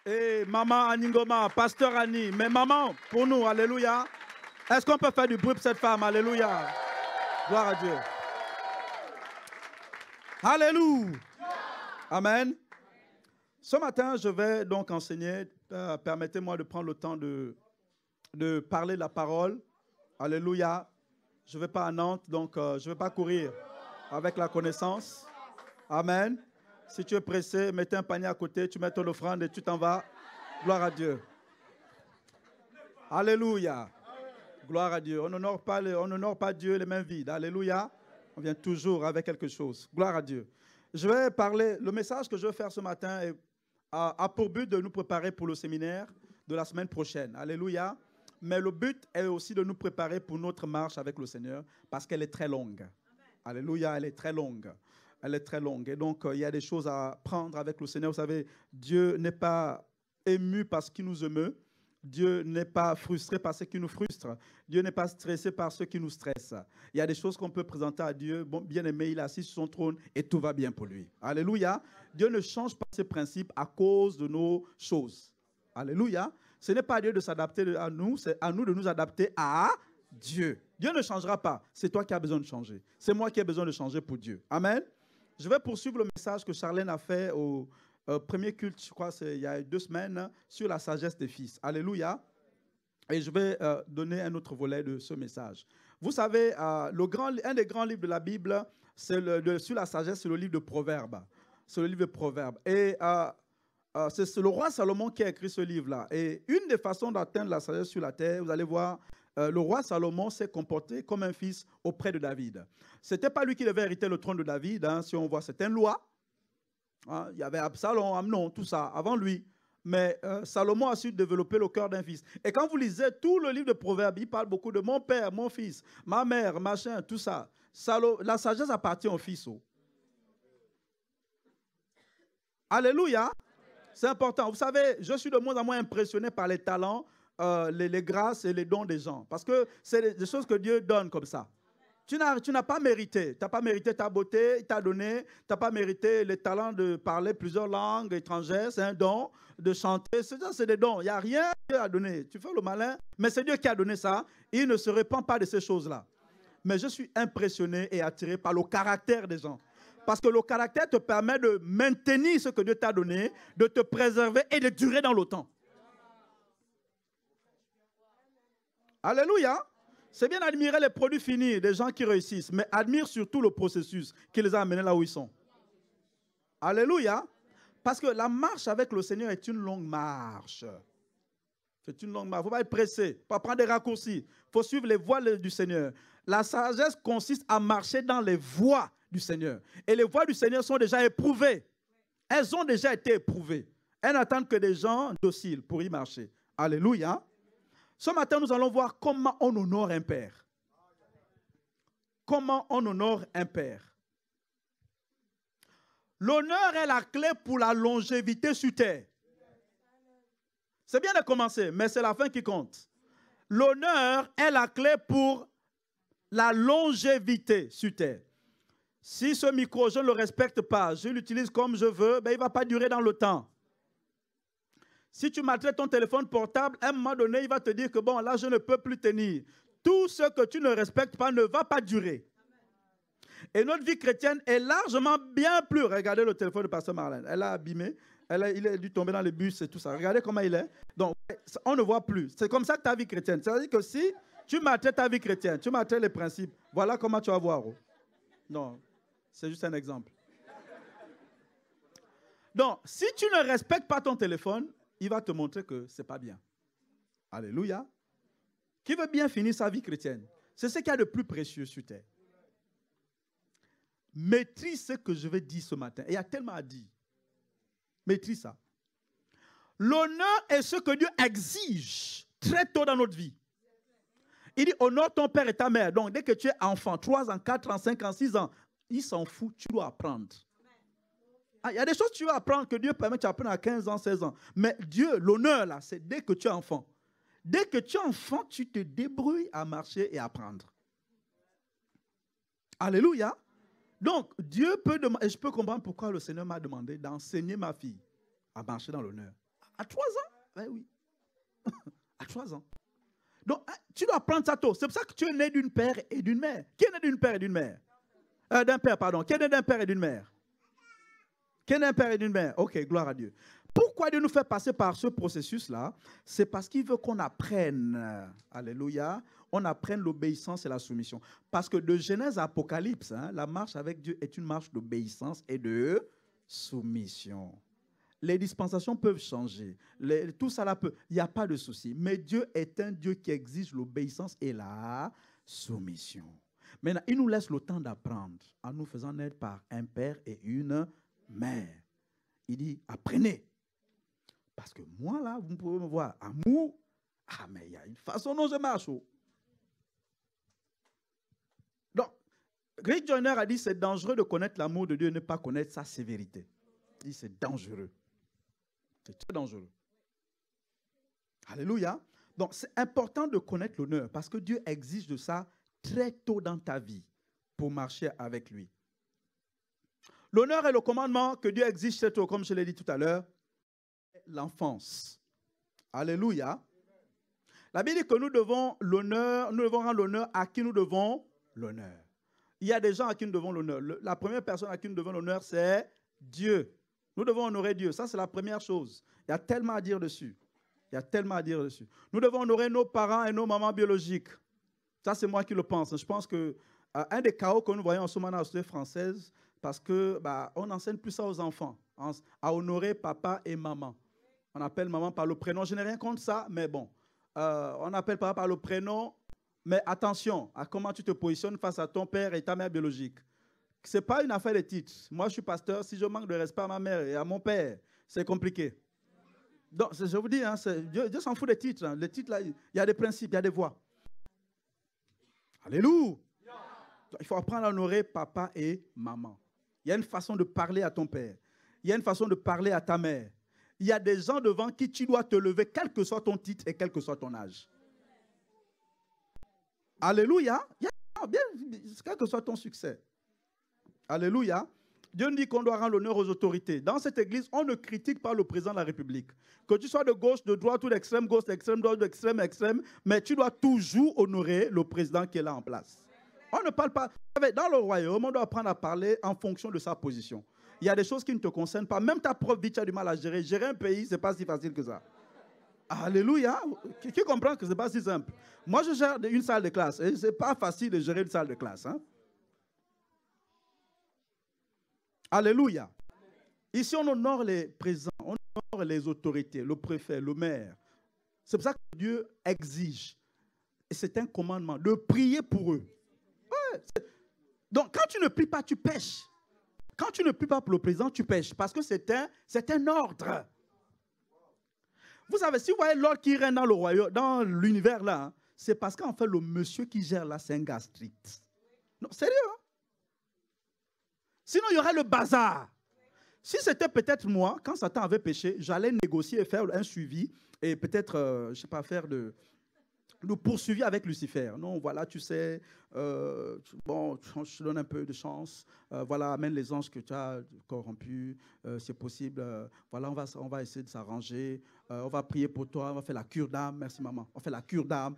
Et maman Aningoma, pasteur Annie, mais maman, pour nous, alléluia. Est-ce qu'on peut faire du bruit pour cette femme? Alléluia. Gloire à Dieu. Alléluia. Amen. Ce matin, je vais donc enseigner. Permettez-moi de prendre le temps de parler de la parole. Alléluia. Je ne vais pas à Nantes, donc je ne vais pas courir avec la connaissance. Amen. Si tu es pressé, mettez un panier à côté, tu mets ton offrande et tu t'en vas. Gloire à Dieu. Alléluia. Gloire à Dieu. On n'honore pas Dieu les mains vides. Alléluia. On vient toujours avec quelque chose. Gloire à Dieu. Je vais parler, le message que je vais faire ce matin a pour but de nous préparer pour le séminaire de la semaine prochaine. Alléluia. Mais le but est aussi de nous préparer pour notre marche avec le Seigneur parce qu'elle est très longue. Alléluia, elle est très longue. Elle est très longue. Et donc, il y a des choses à prendre avec le Seigneur. Vous savez, Dieu n'est pas ému par ce qui nous émeut. Dieu n'est pas frustré par ce qui nous frustre. Dieu n'est pas stressé par ce qui nous stresse. Il y a des choses qu'on peut présenter à Dieu. Bon, bien aimé, il est assis sur son trône et tout va bien pour lui. Alléluia. Dieu ne change pas ses principes à cause de nos choses. Alléluia. Ce n'est pas à Dieu de s'adapter à nous, c'est à nous de nous adapter à Dieu. Dieu ne changera pas. C'est toi qui as besoin de changer. C'est moi qui ai besoin de changer pour Dieu. Amen. Je vais poursuivre le message que Charlène a fait au premier culte, je crois, il y a 2 semaines, sur la sagesse des fils. Alléluia. Et je vais donner un autre volet de ce message. Vous savez, un des grands livres de la Bible, c'est sur la sagesse, c'est le livre de Proverbes. C'est le livre de Proverbes. Et c'est le roi Salomon qui a écrit ce livre-là. Et une des façons d'atteindre la sagesse sur la terre, vous allez voir, le roi Salomon s'est comporté comme un fils auprès de David. Ce n'était pas lui qui devait hériter le trône de David. Hein, si on voit, c'était une loi. Hein, il y avait Absalom, Amnon, tout ça, avant lui. Mais Salomon a su développer le cœur d'un fils. Et quand vous lisez tout le livre de Proverbes, il parle beaucoup de mon père, mon fils, ma mère, machin, tout ça. La sagesse appartient au fils. Alléluia. C'est important. Vous savez, je suis de moins en moins impressionné par les talents, les grâces et les dons des gens. Parce que c'est des choses que Dieu donne comme ça. Tu n'as pas mérité. Tu n'as pas mérité ta beauté, il t'a donné. Tu n'as pas mérité les talents de parler plusieurs langues étrangères. C'est un don. De chanter, c'est des dons. Il n'y a rien que Dieu a donné. Tu fais le malin, mais c'est Dieu qui a donné ça. Il ne se répand pas de ces choses-là. Mais je suis impressionné et attiré par le caractère des gens. Parce que le caractère te permet de maintenir ce que Dieu t'a donné, de te préserver et de durer dans le temps. Alléluia. C'est bien d'admirer les produits finis des gens qui réussissent, mais admire surtout le processus qui les a amenés là où ils sont. Alléluia. Parce que la marche avec le Seigneur est une longue marche. C'est une longue marche. Il ne faut pas être pressé, il ne faut pas prendre des raccourcis. Il faut suivre les voies du Seigneur. La sagesse consiste à marcher dans les voies du Seigneur. Et les voies du Seigneur sont déjà éprouvées. Elles ont déjà été éprouvées. Elles n'attendent que des gens dociles pour y marcher. Alléluia. Ce matin, nous allons voir comment on honore un père. Comment on honore un père. L'honneur est la clé pour la longévité sur terre. C'est bien de commencer, mais c'est la fin qui compte. L'honneur est la clé pour la longévité sur terre. Si ce micro, je ne le respecte pas, je l'utilise comme je veux, ben il ne va pas durer dans le temps. Si tu maltraites ton téléphone portable, à un moment donné, il va te dire que bon, là, je ne peux plus tenir. Tout ce que tu ne respectes pas ne va pas durer. Et notre vie chrétienne est largement bien plus. Regardez le téléphone de Pasteur Marlène. Elle a abîmé. Il a dû tomber dans les bus et tout ça. Regardez comment il est. Donc, on ne voit plus. C'est comme ça que ta vie chrétienne. C'est-à-dire que si tu maltraites ta vie chrétienne, tu maltraites les principes, voilà comment tu vas voir. Non, c'est juste un exemple. Donc, si tu ne respectes pas ton téléphone, il va te montrer que ce n'est pas bien. Alléluia. Qui veut bien finir sa vie chrétienne? C'est ce qu'il y a de plus précieux sur terre. Maîtrise ce que je vais dire ce matin. Et il y a tellement à dire. Maîtrise ça. L'honneur est ce que Dieu exige très tôt dans notre vie. Il dit, honore ton père et ta mère. Donc, dès que tu es enfant, 3 ans, 4 ans, 5 ans, 6 ans, il s'en fout, tu dois apprendre. Il y a des choses que tu vas apprendre que Dieu permet que tu apprennes à 15 ans, 16 ans. Mais Dieu, l'honneur, là, c'est dès que tu es enfant. Dès que tu es enfant, tu te débrouilles à marcher et à apprendre. Alléluia. Donc, Dieu peut demander, et je peux comprendre pourquoi le Seigneur m'a demandé d'enseigner ma fille à marcher dans l'honneur. À 3 ans? Ben oui. À 3 ans. Donc, tu dois apprendre ça tôt. C'est pour ça que tu es né d'une père et d'une mère. Qui est né d'une père et d'une mère? D'un père, pardon. Qui est né d'un père et d'une mère? Qui est né d'un père et d'une mère? Ok, gloire à Dieu. Pourquoi Dieu nous fait passer par ce processus-là? C'est parce qu'il veut qu'on apprenne, alléluia, on apprenne l'obéissance et la soumission. Parce que de Genèse à Apocalypse, la marche avec Dieu est une marche d'obéissance et de soumission. Les dispensations peuvent changer. Tout ça là peut. Il n'y a pas de souci. Mais Dieu est un Dieu qui exige l'obéissance et la soumission. Maintenant, il nous laisse le temps d'apprendre en nous faisant naître par un père et une mère. Il dit, apprenez. Parce que moi, là, vous pouvez me voir, amour, mais il y a une façon dont je marche. Donc, Rick Joyner a dit, c'est dangereux de connaître l'amour de Dieu et ne pas connaître sa sévérité. Il dit, c'est dangereux. C'est très dangereux. Alléluia. Donc, c'est important de connaître l'honneur parce que Dieu exige de ça très tôt dans ta vie pour marcher avec lui. L'honneur est le commandement que Dieu exige très tôt, comme je l'ai dit tout à l'heure, l'enfance. Alléluia. La Bible dit que nous devons rendre l'honneur à qui nous devons l'honneur. Il y a des gens à qui nous devons l'honneur. La première personne à qui nous devons l'honneur, c'est Dieu. Nous devons honorer Dieu. Ça, c'est la première chose. Il y a tellement à dire dessus. Il y a tellement à dire dessus. Nous devons honorer nos parents et nos mamans biologiques. Ça, c'est moi qui le pense. Je pense que un des chaos que nous voyons en ce moment dans la société française, parce que on n'enseigne plus ça aux enfants, à honorer papa et maman. On appelle maman par le prénom. Je n'ai rien contre ça, mais bon. On appelle papa par le prénom, mais attention à comment tu te positionnes face à ton père et ta mère biologique. Ce n'est pas une affaire de titre. Moi, je suis pasteur. Si je manque de respect à ma mère et à mon père, c'est compliqué. Donc, je vous dis, Dieu s'en fout des titres. Les titres, là, il y a des principes, il y a des voies. Alléluia. Il faut apprendre à honorer papa et maman. Il y a une façon de parler à ton père. Il y a une façon de parler à ta mère. Il y a des gens devant qui tu dois te lever, quel que soit ton titre et quel que soit ton âge. Alléluia. Quel que soit ton succès. Alléluia. Dieu nous dit qu'on doit rendre l'honneur aux autorités. Dans cette église, on ne critique pas le président de la République. Que tu sois de gauche, de droite ou d'extrême gauche, d'extrême droite, d'extrême extrême, mais tu dois toujours honorer le président qui est là en place. On ne parle pas. Dans le royaume, on doit apprendre à parler en fonction de sa position. Il y a des choses qui ne te concernent pas. Même ta propre vie, tu as du mal à gérer. Gérer un pays, ce n'est pas si facile que ça. Alléluia. Qui comprend que ce n'est pas si simple? Moi, je gère une salle de classe. Et ce n'est pas facile de gérer une salle de classe. Alléluia. Ici, on honore les présidents, on honore les autorités, le préfet, le maire. C'est pour ça que Dieu exige, et c'est un commandement, de prier pour eux. Ouais, donc, quand tu ne pries pas, tu pèches. Quand tu ne pries pas pour le président, tu pèches. Parce que c'est un ordre. Vous savez, si vous voyez l'ordre qui règne dans le royaume, dans l'univers là, c'est parce qu'en fait, le monsieur qui gère là, c'est un gars strict. Non, sérieux, hein? Sinon, il y aurait le bazar. Si c'était peut-être moi, quand Satan avait péché, j'allais négocier et faire un suivi et peut-être, je ne sais pas, faire de poursuivi avec Lucifer. Non, voilà, tu sais, bon, je te donne un peu de chance. Voilà, amène les anges que tu as corrompus. C'est possible. Voilà, on va essayer de s'arranger. On va prier pour toi. On va faire la cure d'âme. Merci, maman. On fait la cure d'âme.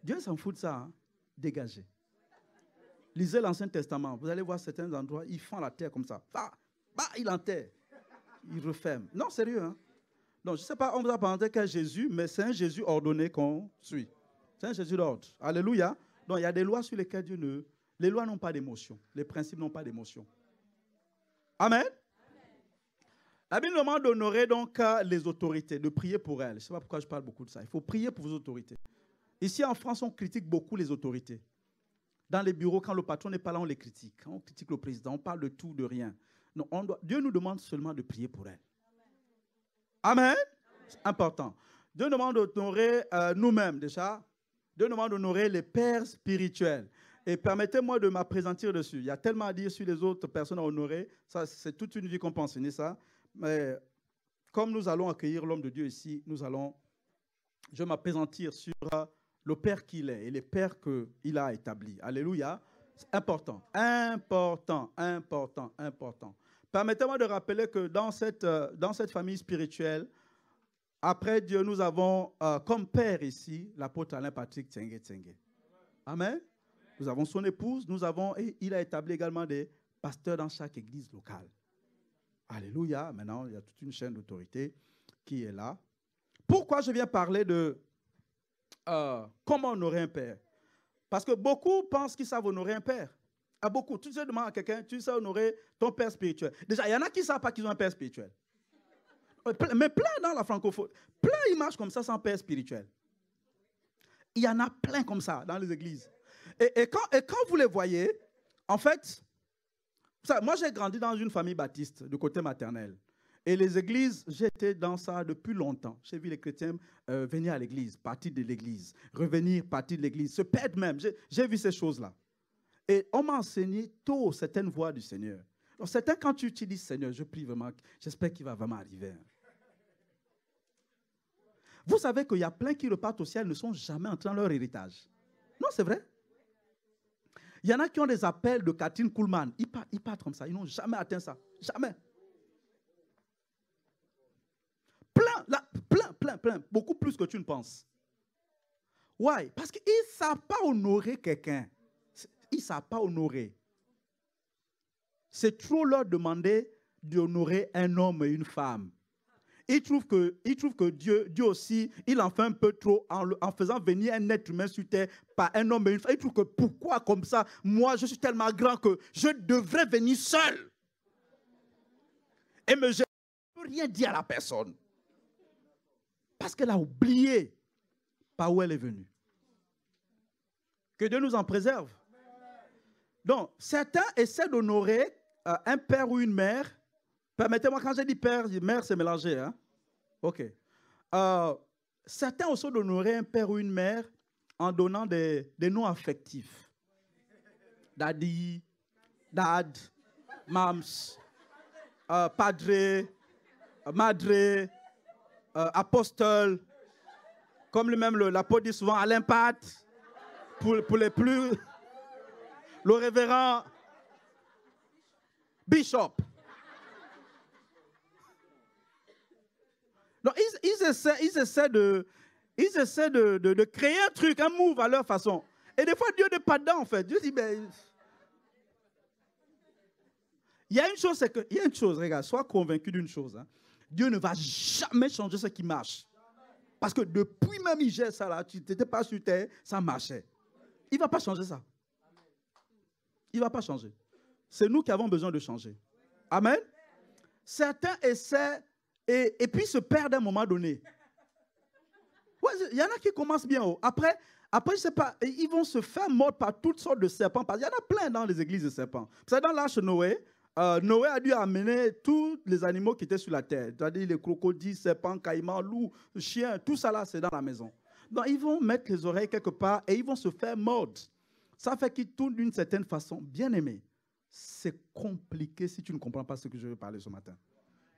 Dieu s'en fout de ça. Hein? Dégagez. Lisez l'Ancien Testament. Vous allez voir certains endroits, ils font la terre comme ça. Il enterre. Il referme. Non, sérieux. Hein? Donc, je ne sais pas, on vous a présenté qu'un Jésus, mais c'est un Jésus ordonné qu'on suit. C'est un Jésus d'ordre. Alléluia. Donc, il y a des lois sur lesquelles Dieu ne... Les lois n'ont pas d'émotion. Les principes n'ont pas d'émotion. Amen. La Bible demande d'honorer donc les autorités, de prier pour elles. Je ne sais pas pourquoi je parle beaucoup de ça. Il faut prier pour vos autorités. Ici, en France, on critique beaucoup les autorités. Dans les bureaux, quand le patron n'est pas là, on les critique. On critique le président, on parle de tout, de rien. Non, Dieu nous demande seulement de prier pour elles. Amen. C'est important. Dieu nous demande d'honorer nous-mêmes déjà. Dieu nous demande d'honorer les pères spirituels. Et permettez-moi de m'appesantir dessus. Il y a tellement à dire sur les autres personnes à honorer. Ça, c'est toute une vie qu'on peut enseigner ça. Mais comme nous allons accueillir l'homme de Dieu ici, je vais m'appesantir sur le Père qu'il est et les pères qu'il a établis. Alléluia. C'est important, important, important, important. Permettez-moi de rappeler que dans cette famille spirituelle, après Dieu, nous avons comme père ici l'apôtre Alain Patrick Tsengue Tsengue. Amen. Nous avons son épouse, et il a établi également des pasteurs dans chaque église locale. Alléluia. Maintenant, il y a toute une chaîne d'autorité qui est là. Pourquoi je viens parler de comment honorer un père? Parce que beaucoup pensent qu'ils savent honorer un père. Beaucoup. Tu sais demander à quelqu'un, tu sais honorer ton père spirituel. Déjà, il y en a qui ne savent pas qu'ils ont un père spirituel. Mais plein dans la francophonie. Plein ils marchent comme ça sans père spirituel. Il y en a plein comme ça dans les églises. Et quand vous les voyez, en fait, moi j'ai grandi dans une famille baptiste de côté maternel. Et les églises, j'étais dans ça depuis longtemps. J'ai vu les chrétiens venir à l'église, partir de l'église, revenir, partir de l'église, se perdre même. J'ai vu ces choses-là. Et on m'a enseigné tôt certaines voies du Seigneur. Donc, certains, quand tu dis Seigneur, je prie vraiment, j'espère qu'il va vraiment arriver. Vous savez qu'il y a plein qui repartent au ciel et ne sont jamais entrés dans leur héritage. Non, c'est vrai. Il y en a qui ont des appels de Catherine Kuhlman. Ils partent comme ça. Ils n'ont jamais atteint ça. Jamais. Plein. Beaucoup plus que tu ne penses. Why? Parce qu'ils ne savent pas honorer quelqu'un. Ils ne savent pas honorer. C'est trop leur demander d'honorer un homme et une femme. Ils trouvent que Dieu aussi, il en fait un peu trop en faisant venir un être humain sur terre par un homme et une femme. Ils trouvent que pourquoi comme ça, moi je suis tellement grand que je devrais venir seul. Et je ne peux rien dire à la personne. Parce qu'elle a oublié par où elle est venue. Que Dieu nous en préserve. Donc, certains essaient d'honorer un père ou une mère. Permettez-moi, quand j'ai dit père, mère, c'est mélangé. Hein? OK. Certains essaient d'honorer un père ou une mère en donnant des noms affectifs. Daddy, dad, mams, padre, madre, apostole. Comme lui-même, l'apôtre dit souvent, Alain Pat, pour les plus... Le révérend Bishop. Donc, ils essaient de créer un truc, un move à leur façon. Et des fois, Dieu n'est pas dedans, en fait. Dieu dit, ben... Il y a une chose, regarde, sois convaincu d'une chose. Hein. Dieu ne va jamais changer ce qui marche. Parce que depuis même il gère ça là, tu n'étais pas sur terre, ça marchait. Il ne va pas changer ça. Il ne va pas changer. C'est nous qui avons besoin de changer. Amen. Certains essaient et puis se perdent à un moment donné. Ouais, il y en a qui commencent bien haut. Après, je ne sais pas, ils vont se faire mordre par toutes sortes de serpents. Parce qu'il y en a plein dans les églises de serpents. Vous savez, dans l'arche de Noé, Noé a dû amener tous les animaux qui étaient sur la terre. C'est-à-dire les crocodiles, serpents, caïmans, loups, chiens, tout ça là, c'est dans la maison. Donc, ils vont mettre les oreilles quelque part et ils vont se faire mordre. Ça fait qu'ils tournent d'une certaine façon. Bien aimé, c'est compliqué si tu ne comprends pas ce que je veux parler ce matin.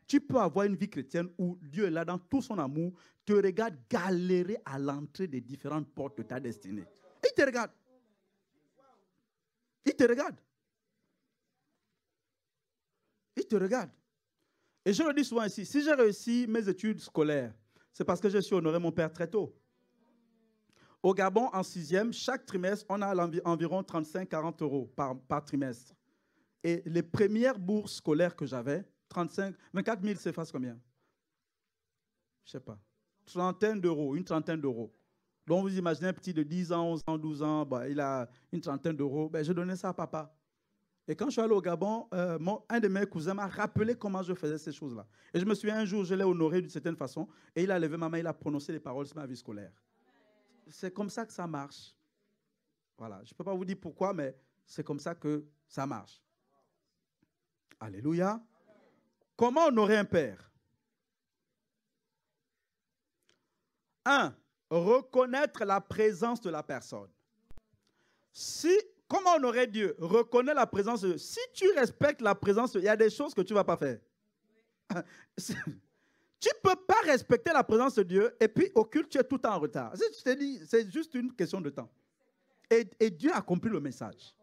Tu peux avoir une vie chrétienne où Dieu est là dans tout son amour, te regarde galérer à l'entrée des différentes portes de ta destinée. Il te regarde. Il te regarde. Il te regarde. Et je le dis souvent ici, si j'ai réussi mes études scolaires, c'est parce que j'ai su honorer mon père très tôt. Au Gabon, en 6e, chaque trimestre, on a environ 35-40 euros par trimestre. Et les premières bourses scolaires que j'avais, 24 000, c'est face combien? Je ne sais pas. Une trentaine d'euros. Donc, vous imaginez un petit de 10 ans, 11 ans, 12 ans, bah, il a une trentaine d'euros. Ben, je donnais ça à papa. Et quand je suis allé au Gabon, un de mes cousins m'a rappelé comment je faisais ces choses-là. Et je me souviens, un jour, je l'ai honoré d'une certaine façon. Et il a levé ma main, il a prononcé les paroles sur ma vie scolaire. C'est comme ça que ça marche. Voilà. Je ne peux pas vous dire pourquoi, mais c'est comme ça que ça marche. Alléluia. Comment honorer un père? 1. Reconnaître la présence de la personne. Comment honorer Dieu? Reconnais la présence de Dieu. Si tu respectes la présence de Dieu, il y a des choses que tu ne vas pas faire. Tu ne peux pas respecter la présence de Dieu et puis au culte, tu es tout le temps en retard. Je te dis, c'est juste une question de temps. Et Dieu a compris le message.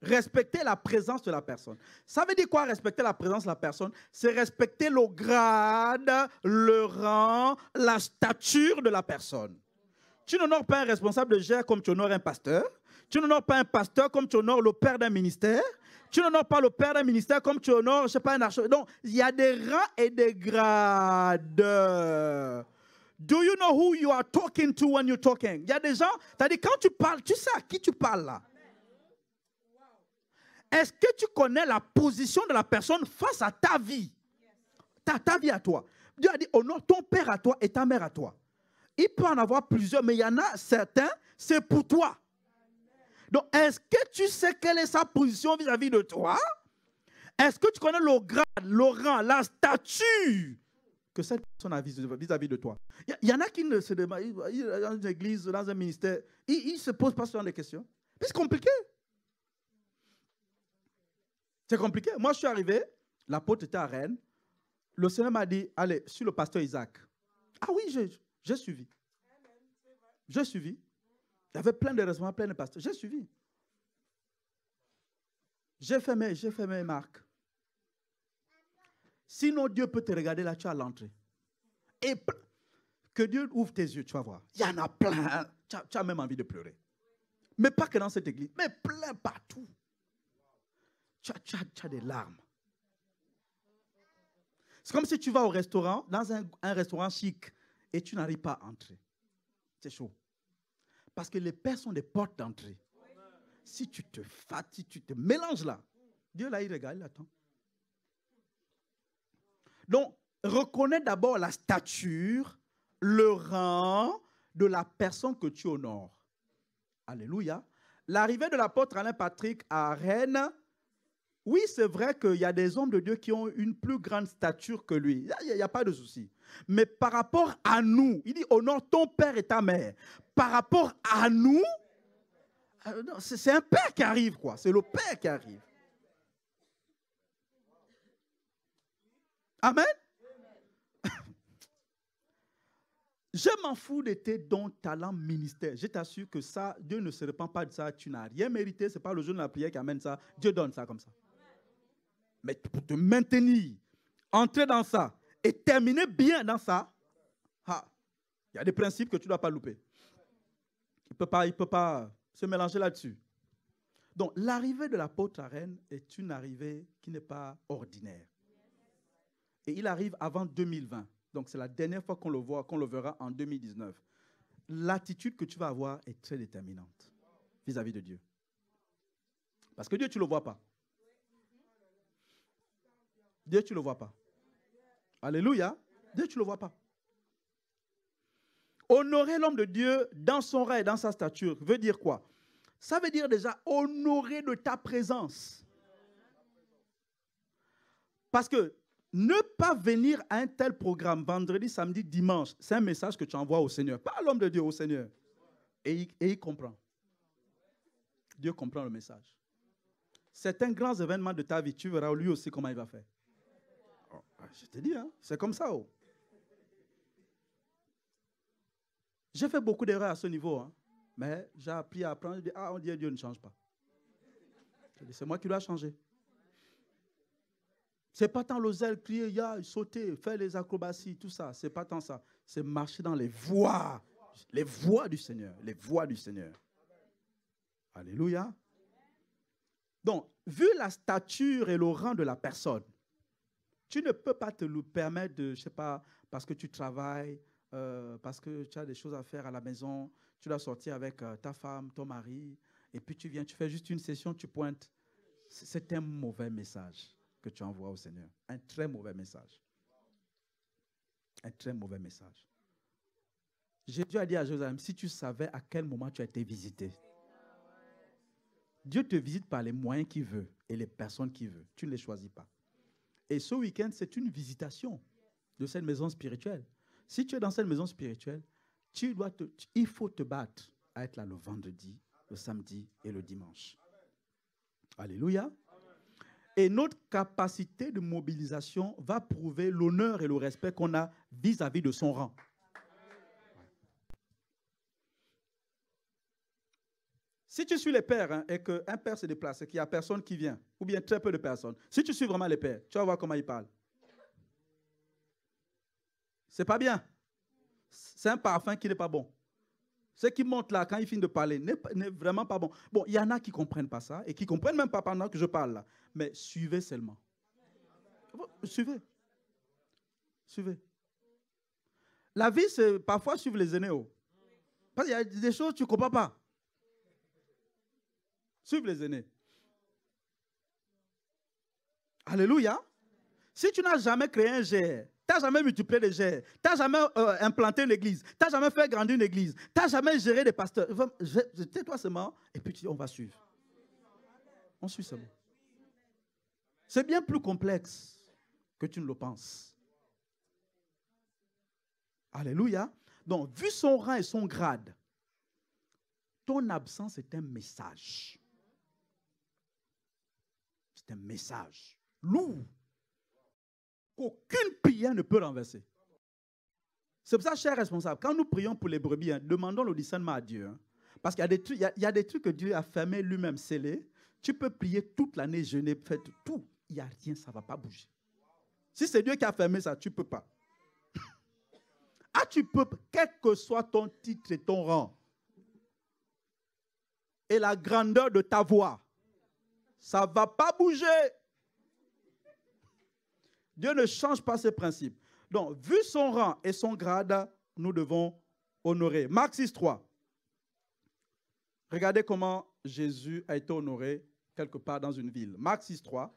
Respecter la présence de la personne. Ça veut dire quoi, respecter la présence de la personne? C'est respecter le grade, le rang, la stature de la personne. Tu n'honores pas un responsable de GER comme tu honores un pasteur. Tu n'honores pas un pasteur comme tu honores le père d'un ministère. Tu n'honores pas le père d'un ministère comme tu honores, je ne sais pas, un archevêque. Donc, il y a des rangs et des grades. Do you know who you are talking to when you're talking? Il y a des gens, c'est-à-dire quand tu parles, tu sais à qui tu parles là. Est-ce que tu connais la position de la personne face à ta vie? Ta vie à toi. Dieu a dit, honore ton père à toi et ta mère à toi. Il peut en avoir plusieurs, mais il y en a certains, c'est pour toi. Donc, est-ce que tu sais quelle est sa position vis-à-vis de toi? Est-ce que tu connais le grade, le rang, la stature que cette personne a vis-à-vis de toi? Il y en a qui ne se demandent, dans une église, dans un ministère, ils ne se posent pas ce genre de questions. C'est compliqué. C'est compliqué. Moi, je suis arrivé, l'apôtre était à Rennes. Le Seigneur m'a dit, allez, sur le pasteur Isaac. Ah oui, j'ai suivi. J'ai suivi. Il y avait plein de responsables, plein de pasteurs. J'ai suivi. J'ai fait mes marques. Sinon, Dieu peut te regarder là, tu es à l'entrée. Et que Dieu ouvre tes yeux, tu vas voir. Il y en a plein. Tu as même envie de pleurer. Mais pas que dans cette église, mais plein partout. Tu as des larmes. C'est comme si tu vas au restaurant, dans un restaurant chic, et tu n'arrives pas à entrer. C'est chaud. Parce que les pères sont des portes d'entrée. Si tu te fatigues, tu te mélanges là, Dieu là, il regarde, il attend. Donc, reconnais d'abord la stature, le rang de la personne que tu honores. Alléluia. L'arrivée de l'apôtre Alain Patrick à Rennes, oui, c'est vrai qu'il y a des hommes de Dieu qui ont une plus grande stature que lui. Il n'y a pas de souci. Mais par rapport à nous, il dit honore ton père et ta mère. Par rapport à nous, c'est un père qui arrive, quoi. C'est le père qui arrive. Amen. Je m'en fous de tes dons, talents, ministères. Je t'assure que ça, Dieu ne se répand pas de ça. Tu n'as rien mérité. Ce n'est pas le jour de la prière qui amène ça. Dieu donne ça comme ça. Mais pour te maintenir, entrer dans ça et terminer bien dans ça, il y a des principes que tu ne dois pas louper. Il ne peut pas se mélanger là-dessus. Donc, l'arrivée de l'apôtre à Rennes est une arrivée qui n'est pas ordinaire. Et il arrive avant 2020. Donc, c'est la dernière fois qu'on le voit, qu'on le verra en 2019. L'attitude que tu vas avoir est très déterminante vis-à-vis de Dieu. Parce que Dieu, tu ne le vois pas. Dieu, tu ne le vois pas. Alléluia. Dieu, tu ne le vois pas. Honorer l'homme de Dieu dans son rang et dans sa stature veut dire quoi? Ça veut dire déjà honorer de ta présence. Parce que ne pas venir à un tel programme vendredi, samedi, dimanche, c'est un message que tu envoies au Seigneur. Pas à l'homme de Dieu, au Seigneur. Et il comprend. Dieu comprend le message. Certains grands événements de ta vie, tu verras lui aussi comment il va faire. Je te dis, hein, c'est comme ça. Oh. J'ai fait beaucoup d'erreurs à ce niveau, hein, mais j'ai appris à apprendre. On dit Dieu ne change pas. C'est moi qui dois changer. Ce n'est pas tant le zèle, crier, sauter, faire les acrobaties, tout ça. Ce n'est pas tant ça. C'est marcher dans les voies du Seigneur. Les voies du Seigneur. Alléluia. Donc, vu la stature et le rang de la personne, tu ne peux pas te le permettre de, je ne sais pas, parce que tu travailles, parce que tu as des choses à faire à la maison, tu dois sortir avec ta femme, ton mari, et puis tu viens, tu fais juste une session, tu pointes. C'est un mauvais message que tu envoies au Seigneur. Un très mauvais message. Un très mauvais message. Jésus a dit à Jérusalem, si tu savais à quel moment tu as été visité. Dieu te visite par les moyens qu'il veut et les personnes qu'il veut. Tu ne les choisis pas. Et ce week-end, c'est une visitation de cette maison spirituelle. Si tu es dans cette maison spirituelle, il faut te battre à être là le vendredi, le samedi et le dimanche. Alléluia. Et notre capacité de mobilisation va prouver l'honneur et le respect qu'on a vis-à-vis de son rang. Si tu suis les pères hein, et qu'un père se déplace et qu'il n'y a personne qui vient, ou bien très peu de personnes, si tu suis vraiment les pères, tu vas voir comment ils parlent. C'est pas bien. C'est un parfum qui n'est pas bon. Ce qui monte là, quand il finit de parler, n'est vraiment pas bon. Bon, il y en a qui ne comprennent pas ça et qui ne comprennent même pas pendant que je parle là. Mais suivez seulement. Suivez. Suivez. La vie, c'est parfois suivre les aînés. Parce qu'il y a des choses que tu ne comprends pas. Suivre les aînés. Alléluia. Si tu n'as jamais créé un GR, tu n'as jamais multiplié des GR, tu n'as jamais implanté une église, tu n'as jamais fait grandir une église, tu n'as jamais géré des pasteurs, tais-toi seulement et puis on va suivre. On suit seulement. C'est bien plus complexe que tu ne le penses. Alléluia. Donc, vu son rang et son grade, ton absence est un message. C'est un message lourd qu'aucune prière ne peut renverser. C'est pour ça, chers responsables, quand nous prions pour les brebis, demandons le discernement à Dieu. Parce qu'il y a des trucs que Dieu a fermés lui-même, scellés. Tu peux prier toute l'année, jeûner, faire tout. Il n'y a rien, ça ne va pas bouger. Si c'est Dieu qui a fermé ça, tu ne peux pas. Ah, tu peux, quel que soit ton titre et ton rang, et la grandeur de ta voix, ça ne va pas bouger. Dieu ne change pas ses principes. Donc, vu son rang et son grade, nous devons honorer. Marc 6,3. Regardez comment Jésus a été honoré quelque part dans une ville. Marc 6,3.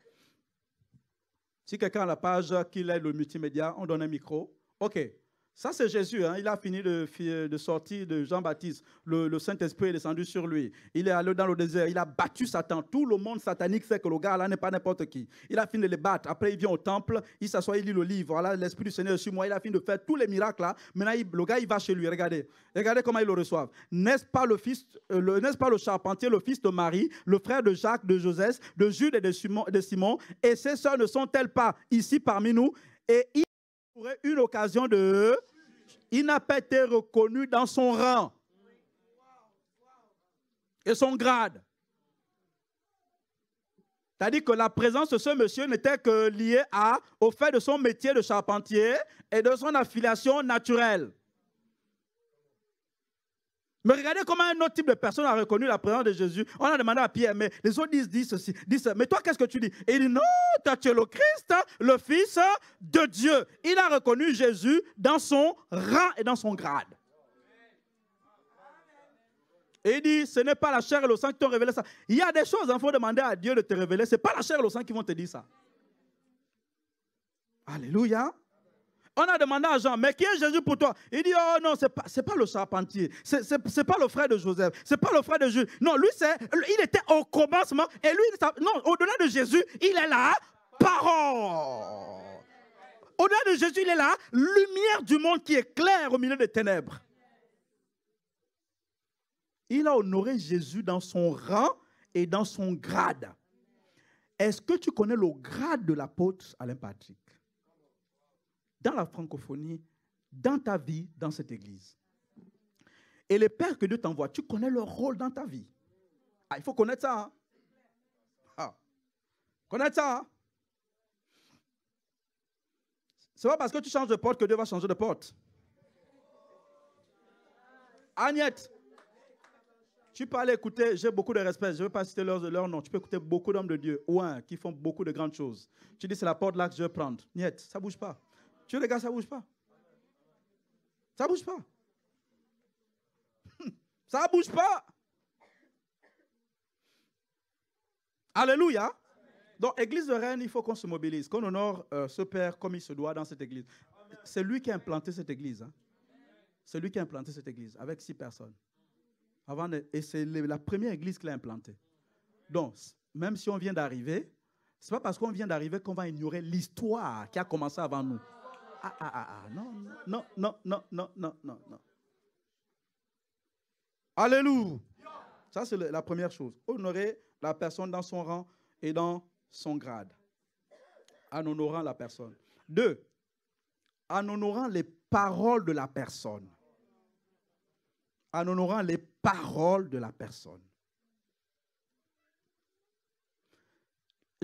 Si quelqu'un a la page qu'il ait le multimédia, on donne un micro. OK. Ça, c'est Jésus. Hein. Il a fini de sortir de Jean-Baptiste. Le Saint-Esprit est descendu sur lui. Il est allé dans le désert. Il a battu Satan. Tout le monde satanique sait que le gars là n'est pas n'importe qui. Il a fini de les battre. Après, il vient au temple. Il s'assoit, il lit le livre. Voilà, l'Esprit du Seigneur est sur moi. Il a fini de faire tous les miracles là. Maintenant, le gars, il va chez lui. Regardez. Regardez comment il le reçoit. N'est-ce pas le charpentier, le fils de Marie, le frère de Jacques, de Joseph, de Jude et de Simon, et ses sœurs ne sont-elles pas ici parmi nous? Et il aurait une occasion de... Il n'a pas été reconnu dans son rang et son grade. C'est-à-dire que la présence de ce monsieur n'était que liée au fait de son métier de charpentier et de son affiliation naturelle. Mais regardez comment un autre type de personne a reconnu la présence de Jésus. On a demandé à Pierre, mais les autres disent ceci, disent ça. Mais toi, qu'est-ce que tu dis? Et il dit, non, toi, tu es le Christ, le Fils de Dieu. Il a reconnu Jésus dans son rang et dans son grade. Et il dit, ce n'est pas la chair et le sang qui t'ont révélé ça. Il y a des choses, il faut demander à Dieu de te révéler. Ce n'est pas la chair et le sang qui vont te dire ça. Alléluia. On a demandé à Jean, mais qui est Jésus pour toi? Il dit, oh non, ce n'est pas le charpentier, ce n'est pas le frère de Joseph, ce n'est pas le frère de Jude. Non, lui, il était au commencement, et lui, non, au-delà de Jésus, il est la parole. Au-delà de Jésus, il est la lumière du monde qui éclaire au milieu des ténèbres. Il a honoré Jésus dans son rang et dans son grade. Est-ce que tu connais le grade de l'apôtre Alain Patrick? Dans la francophonie, dans ta vie, dans cette église. Et les pères que Dieu t'envoie, tu connais leur rôle dans ta vie. Ah, il faut connaître ça. Hein? Ah. Connaître ça. Hein? Ce n'est pas parce que tu changes de porte que Dieu va changer de porte. Agnette, tu peux aller écouter, j'ai beaucoup de respect, je ne veux pas citer leur nom, tu peux écouter beaucoup d'hommes de Dieu, ou un, qui font beaucoup de grandes choses. Tu dis, c'est la porte là que je vais prendre. Niet, ça ne bouge pas. Tu regardes, ça ne bouge pas. Ça ne bouge pas. Ça ne bouge pas. Alléluia. Donc, église de Rennes, il faut qu'on se mobilise, qu'on honore ce Père comme il se doit dans cette église. C'est lui qui a implanté cette église. Hein. C'est lui qui a implanté cette église avec 6 personnes. Et c'est la première église qu'il a implantée. Donc, même si on vient d'arriver, ce n'est pas parce qu'on vient d'arriver qu'on va ignorer l'histoire qui a commencé avant nous. Non. Alléluia. Ça, c'est la première chose. Honorer la personne dans son rang et dans son grade. En honorant la personne. 2. En honorant les paroles de la personne. En honorant les paroles de la personne.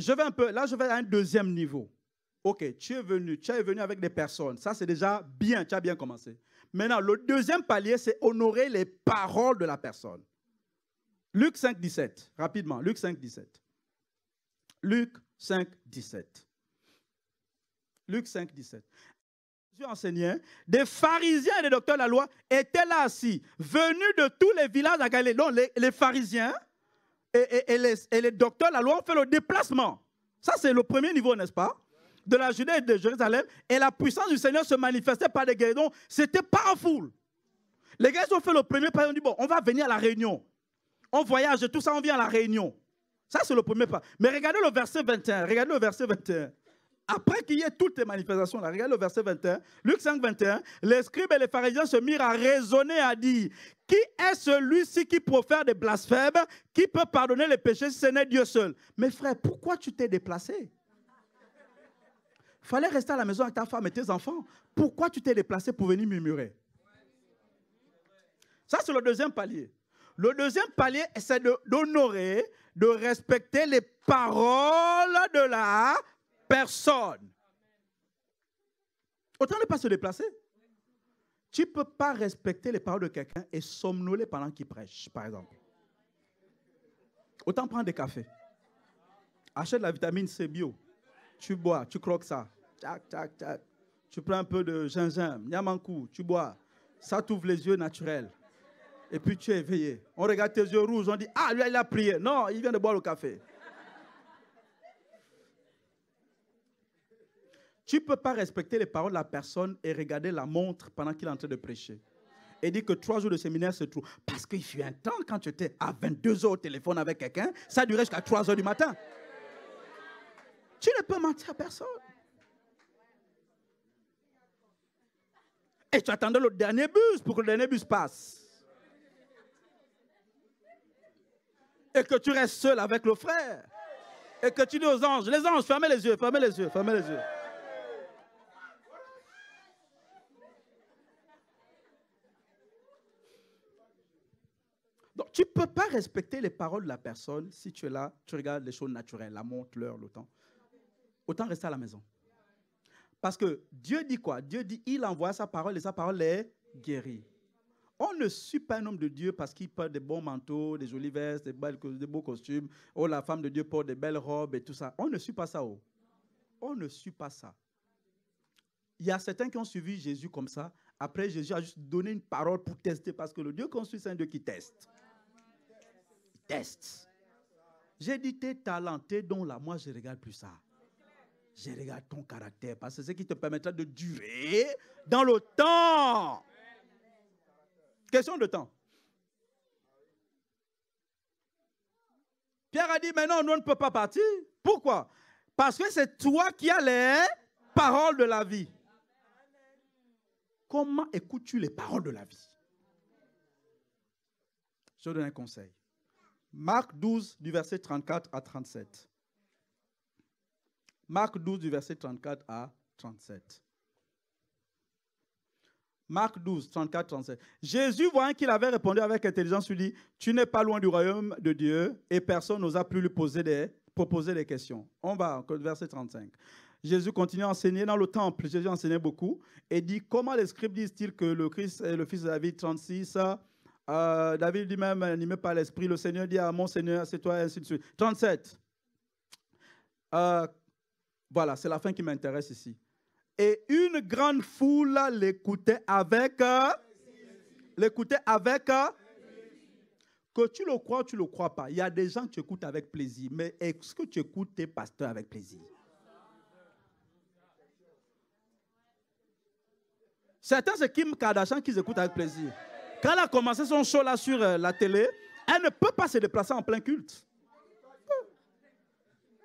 je vais un peu, là je vais à un deuxième niveau. Ok, tu es venu avec des personnes. Ça c'est déjà bien, tu as bien commencé. Maintenant, le deuxième palier, c'est honorer les paroles de la personne. Luc 5, 17, rapidement, Luc 5, 17. Luc 5, 17. Luc 5, 17. Jésus enseignait, des pharisiens et des docteurs de la loi étaient là assis, venus de tous les villages à Galilée. Donc les pharisiens et les docteurs de la loi ont fait le déplacement. Ça, c'est le premier niveau, n'est-ce pas? De la Judée et de Jérusalem. Et la puissance du Seigneur se manifestait par des guérisons. C'était powerful. Les gars, ils ont fait le premier pas. Ils ont dit, bon, on va venir à la réunion. On voyage et tout ça, on vient à la réunion. Ça, c'est le premier pas. Mais regardez le verset 21. Regardez le verset 21. Après qu'il y ait toutes les manifestations, là, regardez le verset 21. Luc 5, 21. Les scribes et les pharisiens se mirent à raisonner, à dire, qui est celui-ci qui profère des blasphèmes, qui peut pardonner les péchés si ce n'est Dieu seul? Mais frère, pourquoi tu t'es déplacé? Il fallait rester à la maison avec ta femme et tes enfants. Pourquoi tu t'es déplacé pour venir murmurer? Ça, c'est le deuxième palier. Le deuxième palier, c'est d'honorer, de respecter les paroles de la personne. Autant ne pas se déplacer. Tu ne peux pas respecter les paroles de quelqu'un et somnoler pendant qu'il prêche, par exemple. Autant prendre des cafés. Achète la vitamine C bio. Tu bois, tu croques ça. Tac, tac, tac. Tu prends un peu de gingembre, niamankou, tu bois. Ça t'ouvre les yeux naturels. Et puis tu es éveillé. On regarde tes yeux rouges, on dit, ah, lui, il a prié. Non, il vient de boire le café. Tu ne peux pas respecter les paroles de la personne et regarder la montre pendant qu'il est en train de prêcher. Et dire que 3 jours de séminaire, c'est trop. Parce qu'il fut un temps, quand tu étais à 22 h au téléphone avec quelqu'un, ça durait jusqu'à 3 h du matin. Tu ne peux mentir à personne. Et tu attendais le dernier bus pour que le dernier bus passe. Et que tu restes seul avec le frère. Et que tu dis aux anges, les anges, fermez les yeux, fermez les yeux, fermez les yeux. Donc, tu ne peux pas respecter les paroles de la personne si tu es là, tu regardes les choses naturelles, la montre, l'heure, le temps. Autant rester à la maison. Parce que Dieu dit quoi? Dieu dit, il envoie sa parole et sa parole est guérie. On ne suit pas un homme de Dieu parce qu'il porte des bons manteaux, des jolies vestes, des beaux costumes. Oh, la femme de Dieu porte des belles robes et tout ça. On ne suit pas ça. Oh. On ne suit pas ça. Il y a certains qui ont suivi Jésus comme ça. Après, Jésus a juste donné une parole pour tester parce que le Dieu qu'on suit, c'est un Dieu qui teste. Il teste. J'ai dit, t'es talenté, donc là, moi, je ne regarde plus ça. Je regarde ton caractère parce que c'est ce qui te permettra de durer dans le temps. Question de temps. Pierre a dit, mais non, nous ne peut pas partir. Pourquoi? Parce que c'est toi qui as les paroles de la vie. Comment écoutes-tu les paroles de la vie? Je te donne un conseil. Marc 12, du verset 34 à 37. Marc 12, du verset 34 à 37. Marc 12, 34, 37. Jésus, voyant qu'il avait répondu avec intelligence, lui dit, tu n'es pas loin du royaume de Dieu et personne n'osa plus lui proposer des questions. On va au verset 35. Jésus continue à enseigner dans le temple. Jésus enseignait beaucoup et dit, comment les scribes disent-ils que le Christ est le fils de David? 36. David lui-même, animé par l'Esprit, le Seigneur dit à mon Seigneur, c'est toi, et ainsi de suite. 37. Voilà, c'est la fin qui m'intéresse ici. Et une grande foule l'écoutait avec... que tu le crois ou tu ne le crois pas. Il y a des gens que tu écoutes avec plaisir. Mais est-ce que tu écoutes tes pasteurs avec plaisir? Certains, c'est Kim Kardashian qu'ils écoutent avec plaisir. Quand elle a commencé son show là sur la télé, elle ne peut pas se déplacer en plein culte.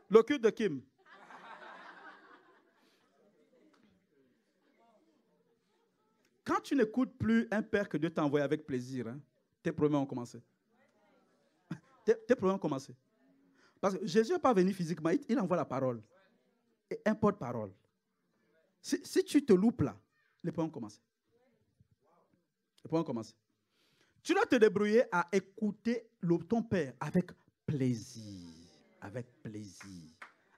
Le culte de Kim. Quand tu n'écoutes plus un père que Dieu t'a envoyé avec plaisir, hein, tes problèmes ont commencé. Tes problèmes ont commencé. Parce que Jésus n'est pas venu physiquement, il envoie la parole. Et un porte-parole. Si tu te loupes là, les problèmes ont commencé. Les problèmes ont commencé. Tu dois te débrouiller à écouter ton père avec plaisir. Avec plaisir.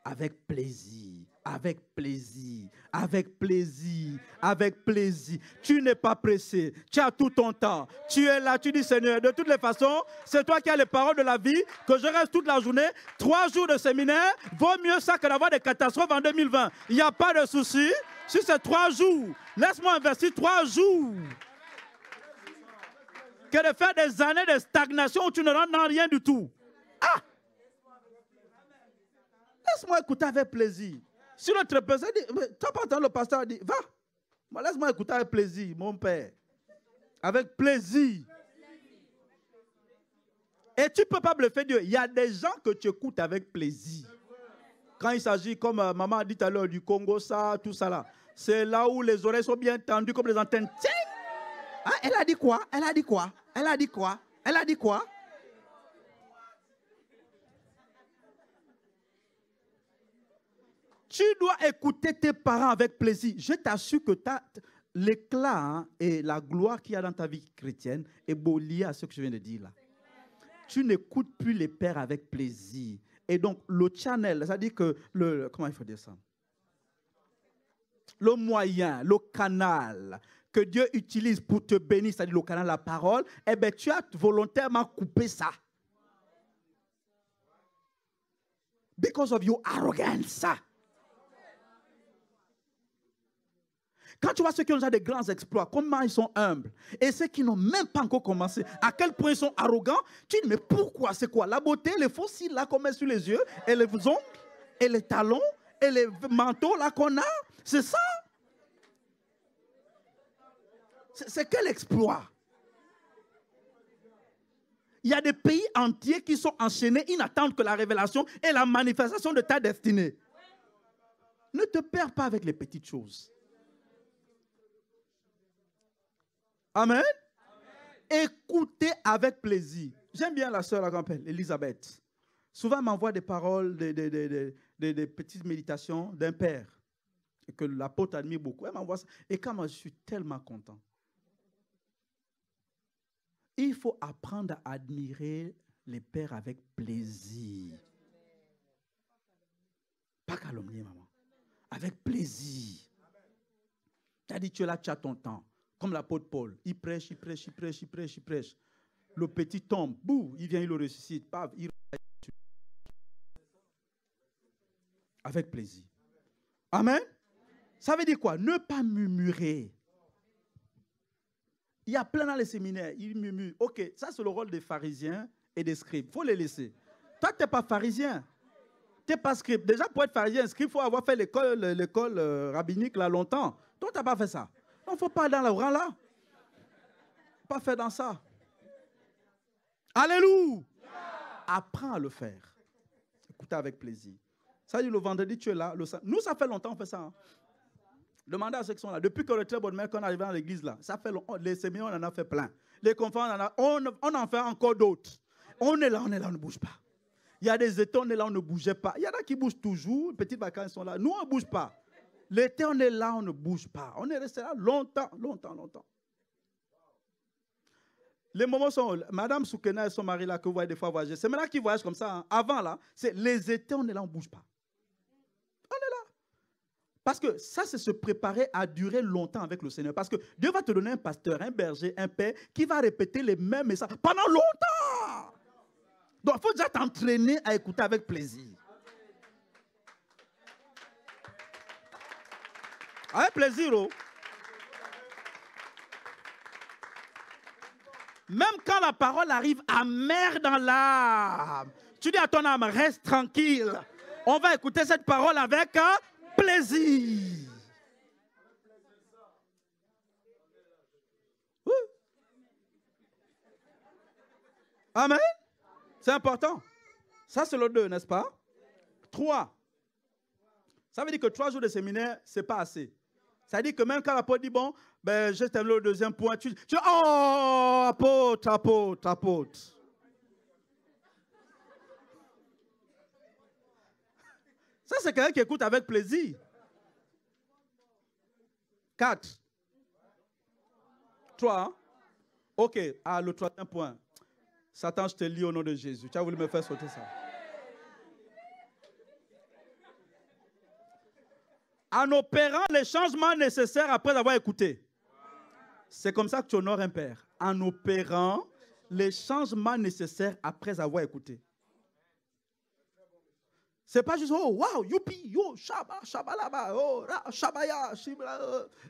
avec plaisir, avec plaisir, avec plaisir, avec plaisir. Tu n'es pas pressé, tu as tout ton temps. Tu es là, tu dis Seigneur, de toutes les façons, c'est toi qui as les paroles de la vie, que je reste toute la journée. 3 jours de séminaire, vaut mieux ça que d'avoir des catastrophes en 2020. Il n'y a pas de souci. Si c'est 3 jours, laisse-moi investir 3 jours. Que de faire des années de stagnation où tu ne rentres dans rien du tout. Ah! Laisse-moi écouter avec plaisir. Si l'autre personne dit, tu n'as pas entendu le pasteur dit, va, laisse-moi écouter avec plaisir, mon père. Avec plaisir. Et tu ne peux pas bluffer Dieu. Il y a des gens que tu écoutes avec plaisir. Quand il s'agit, comme maman a dit tout à l'heure, du Congo, ça, tout ça là. C'est là où les oreilles sont bien tendues comme les antennes. Tiens! Ah, elle a dit quoi? Elle a dit quoi? Elle a dit quoi? Elle a dit quoi? Tu dois écouter tes parents avec plaisir. Je t'assure que l'éclat et la gloire qu'il y a dans ta vie chrétienne est beau lié à ce que je viens de dire là. Tu n'écoutes plus les pères avec plaisir. Et donc, le channel, c'est-à-dire que, comment il faut dire ça? Le moyen, le canal que Dieu utilise pour te bénir, c'est-à-dire le canal de la parole, eh bien, tu as volontairement coupé ça. Because of your arrogance. Quand tu vois ceux qui ont déjà des grands exploits, comment ils sont humbles, et ceux qui n'ont même pas encore commencé, à quel point ils sont arrogants, tu dis, mais pourquoi? C'est quoi? La beauté, les faux cils là qu'on met sur les yeux, et les ongles, et les talons, et les manteaux là qu'on a, c'est ça? C'est quel exploit? Il y a des pays entiers qui sont enchaînés, ils n'attendent que la révélation et la manifestation de ta destinée. Ne te perds pas avec les petites choses. Amen. Écoutez avec plaisir. J'aime bien la sœur, la grand-père, Elisabeth. Souvent, elle m'envoie des paroles, des petites méditations d'un père que l'apôtre admire beaucoup. Elle m'envoie ça. Et quand moi, je suis tellement content. Il faut apprendre à admirer les pères avec plaisir. Pas calomnier, maman. Avec plaisir. Tu as dit, tu es là, tu as ton temps. Comme l'apôtre Paul. Il prêche, il prêche, il prêche, il prêche, il prêche. Le petit tombe, bouh, il vient, il le ressuscite. Paf, il... Avec plaisir. Amen. Ça veut dire quoi? Ne pas murmurer. Il y a plein dans les séminaires, ils murmurent. Ok, ça c'est le rôle des pharisiens et des scribes. Il faut les laisser. Toi, tu n'es pas pharisien. Tu n'es pas scribe. Déjà, pour être pharisien et scribe, il faut avoir fait l'école rabbinique là longtemps. Toi, tu n'as pas fait ça. Il ne faut pas dans le rang là. Pas faire dans ça. Alléluia. Apprends à le faire. Écoutez avec plaisir. Ça dit, le vendredi, tu es là. Nous, ça fait longtemps qu'on fait ça. Hein. Demandez à ceux qui sont là. Depuis que le très bonne mère qu'on est arrivé dans l'église là, ça fait longtemps. Les séminaires, on en a fait plein. Les conférences, on en fait encore d'autres. On est là, on ne bouge pas. Il y a des étés, on est là, on ne bougeait pas. Il y en a qui bougent toujours. Les petites vacances sont là. Nous, on ne bouge pas. L'été, on est là, on ne bouge pas. On est resté là longtemps, longtemps, longtemps. Les moments sont... Madame Soukena et son mari là, que vous voyez des fois voyager, c'est maintenant qu'ils voyagent comme ça. Hein. Avant là, c'est les étés, on est là, on ne bouge pas. On est là. Parce que ça, c'est se préparer à durer longtemps avec le Seigneur. Parce que Dieu va te donner un pasteur, un berger, un père qui va répéter les mêmes messages pendant longtemps. Donc, il faut déjà t'entraîner à écouter avec plaisir. Avec plaisir, oh. Même quand la parole arrive amère dans l'âme, tu dis à ton âme, reste tranquille. On va écouter cette parole avec plaisir. Oui. Amen. C'est important. Ça, c'est le 2, n'est-ce pas? 3. Ça veut dire que 3 jours de séminaire, ce n'est pas assez. Ça veut dire que même quand l'apôtre dit, bon, ben, je termine le deuxième point, tu dis, oh, apôtre, apôtre, apôtre. Ça, c'est quelqu'un qui écoute avec plaisir. 4. 3. Hein? OK. Le 3e point. Satan, je te lis au nom de Jésus. Tu as voulu me faire sauter ça. En opérant les changements nécessaires après avoir écouté. C'est comme ça que tu honores un père. En opérant les changements nécessaires après avoir écouté. C'est pas juste, oh, wow, youpi, yo, shaba, shabalaba, oh, shabaya, shibla.